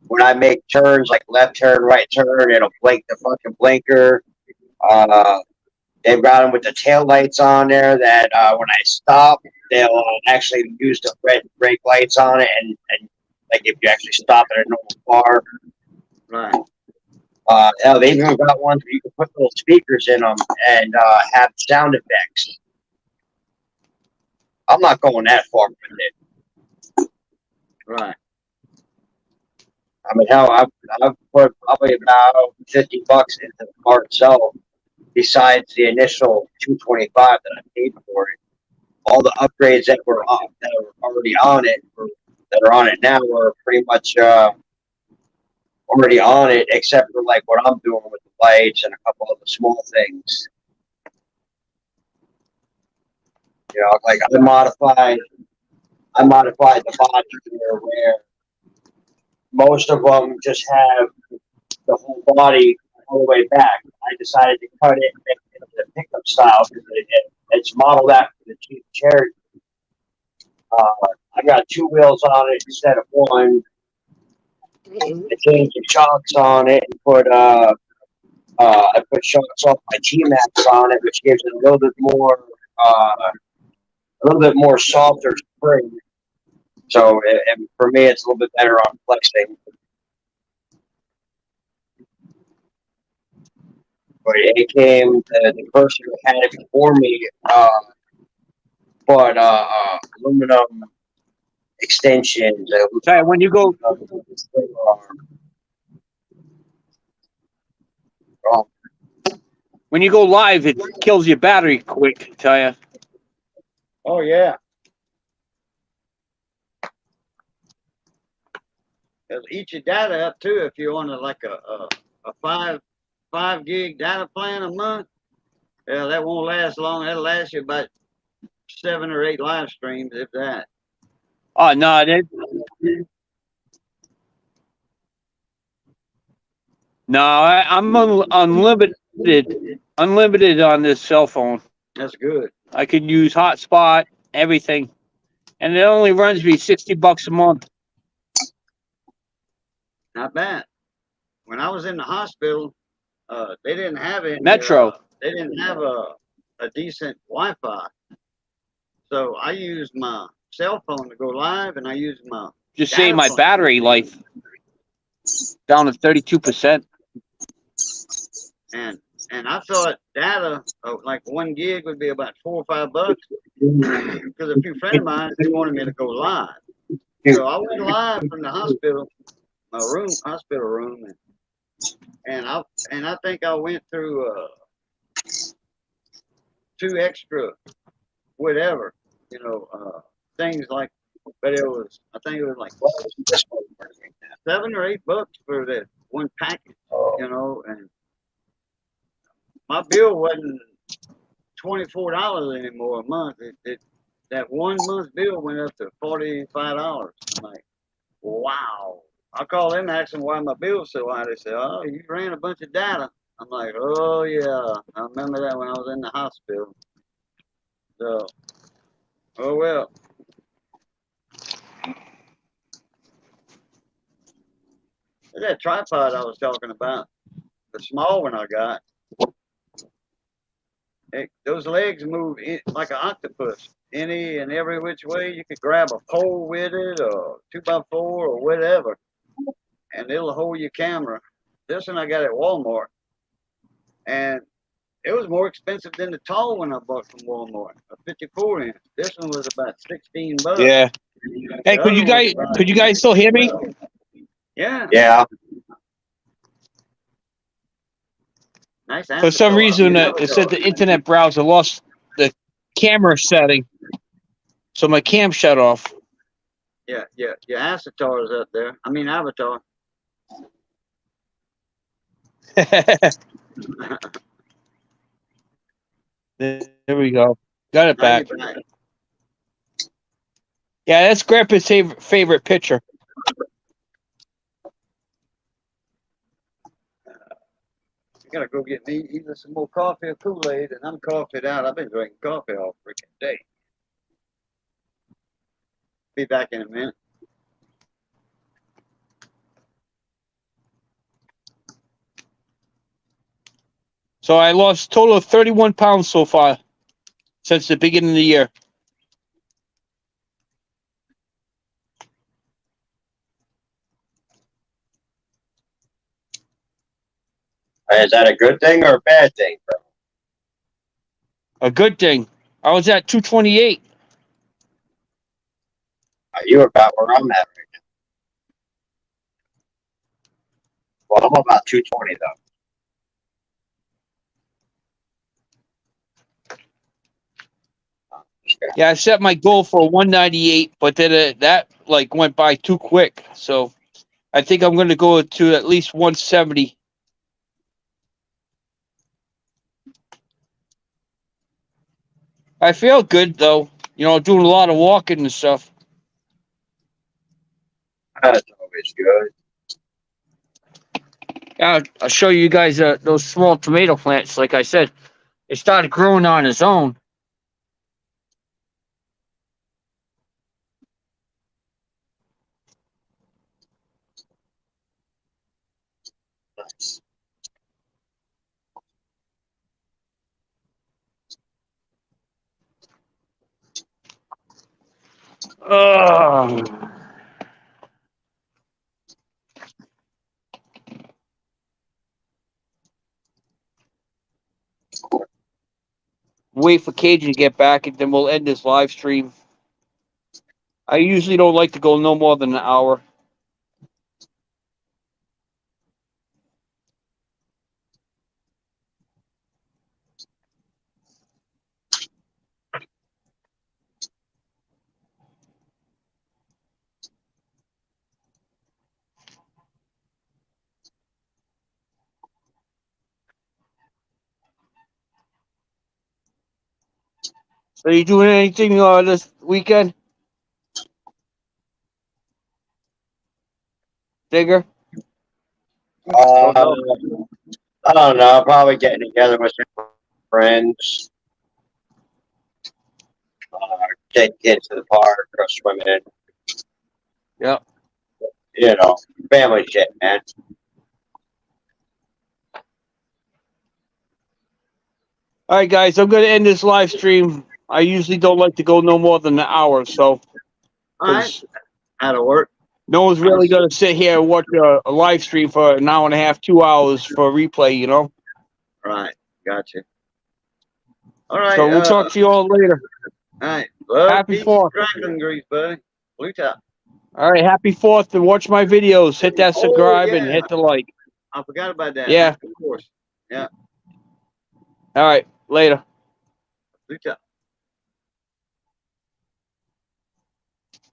Speaker 2: when I make turns like left turn, right turn, it'll blink the fucking blinker. They've got them with the tail lights on there that when I stop, they'll actually use the red brake lights on it, and like if you actually stop at a normal car.
Speaker 3: Right.
Speaker 2: They've even got ones where you can put little speakers in them and have sound effects. I'm not going that far with it.
Speaker 3: Right.
Speaker 2: I mean, hell, I've put probably about $50 into the car itself, besides the initial $225 that I paid for it. All the upgrades that were already on it, that are on it now, are pretty much already on it, except for like what I'm doing with the lights and a couple of the small things. You know, like I modified the body here where most of them just have the whole body all the way back. I decided to cut it and make it into the pickup style because it's modeled after the Jeep Cherokee. I got 2 wheels on it instead of 1. I changed the shocks on it and I put shocks off my T-Max on it, which gives it a little bit more softer spring. So for me, it's a little bit better on flexing. But it came, the person who had it before me bought aluminum extensions.
Speaker 1: When you go, when you go live, it kills your battery quick. I tell you.
Speaker 3: Oh yeah. It'll eat your data up too if you're on like a five gig data plan a month. Yeah, that won't last long. That'll last you about 7 or 8 live streams, if that.
Speaker 1: Oh no, I'm unlimited on this cell phone.
Speaker 3: That's good.
Speaker 1: I can use hotspot, everything, and it only runs me $60 a month.
Speaker 3: Not bad. When I was in the hospital, they didn't have any.
Speaker 1: Metro,
Speaker 3: They didn't have a decent Wi-Fi, so I used my cell phone to go live, and I used my
Speaker 1: just saying
Speaker 3: data
Speaker 1: my
Speaker 3: phone.
Speaker 1: battery life down to 32%.
Speaker 3: And I thought data like 1 gig would be about $4 or $5 because a few friends of mine they wanted me to go live. So I went live from the hospital, my hospital room, and I think I went through 2 extra whatever, things like, but I think it was like $7 or $8 for that one package, and my bill wasn't $24 anymore a month. That 1 month bill went up to $45. I'm like, wow. I called them asking why my bill's so high. They said, oh, you ran a bunch of data. I'm like, oh yeah, I remember that when I was in the hospital. So, oh well. That tripod I was talking about, the small one I got, those legs move like an octopus, any and every which way. You could grab a pole with it, or 2x4 or whatever, and it'll hold your camera. This one I got at Walmart, and it was more expensive than the tall one I bought from Walmart, a 54-inch. This one was about $16.
Speaker 1: Yeah. Hey,
Speaker 3: The other one was
Speaker 1: could you guys still hear me?
Speaker 3: yeah,
Speaker 2: Yeah.
Speaker 3: nice.
Speaker 1: For some reason, it said the internet browser lost the camera setting, so my cam shut off.
Speaker 3: Yeah, your Avatar's up there. I mean Avatar.
Speaker 1: There we go. Got it
Speaker 3: Now you're
Speaker 1: back.
Speaker 3: back.
Speaker 1: Yeah, that's Grandpa's favorite picture.
Speaker 3: I gotta go get me either some more coffee or Kool-Aid, and I'm coffeeed out. I've been drinking coffee all freaking day. Be back in a minute.
Speaker 1: So I lost a total of 31 pounds so far since the beginning of the year.
Speaker 2: Is that a good thing or a bad thing, bro?
Speaker 1: A good thing. I was at 228.
Speaker 2: You about where I'm at right now. Well, I'm about 220 though.
Speaker 1: Yeah, I set my goal for 198, but then that like went by too quick. So I think I'm going to go to at least 170. I feel good though. Doing a lot of walking and stuff.
Speaker 2: That's always good.
Speaker 1: Yeah, I'll show you guys those small tomato plants. Like I said, it started growing on its own.
Speaker 2: Nice.
Speaker 1: Ugh. Wait for Cajun to get back, and then we'll end this live stream. I usually don't like to go no more than an hour. Are you doing anything this weekend? Digger?
Speaker 3: Oh,
Speaker 2: Uh,
Speaker 3: no.
Speaker 2: I don't know. Probably getting together with some friends. Take kids to the park, go swimming.
Speaker 1: Yeah.
Speaker 2: You know, family shit, man.
Speaker 1: All right, guys, I'm going to end this live stream. I usually don't like to go no more than an hour, so
Speaker 3: All right.
Speaker 1: because
Speaker 3: Out of work.
Speaker 1: no one's really going to sit here and watch a live stream for an hour and a half, 2 hours for a replay, you know?
Speaker 3: Right. Gotcha. All right.
Speaker 1: So we'll talk to you all later.
Speaker 3: All right. Love,
Speaker 1: Happy
Speaker 3: peace,
Speaker 1: 4th.
Speaker 3: crackling grease, buddy. Blue top.
Speaker 1: All right, happy 4th, and watch my videos. Hit that
Speaker 3: Oh,
Speaker 1: subscribe and
Speaker 3: yeah.
Speaker 1: hit the like.
Speaker 3: I forgot about that.
Speaker 1: Yeah.
Speaker 3: Of course. Yeah.
Speaker 1: All right, later.
Speaker 3: Blue top.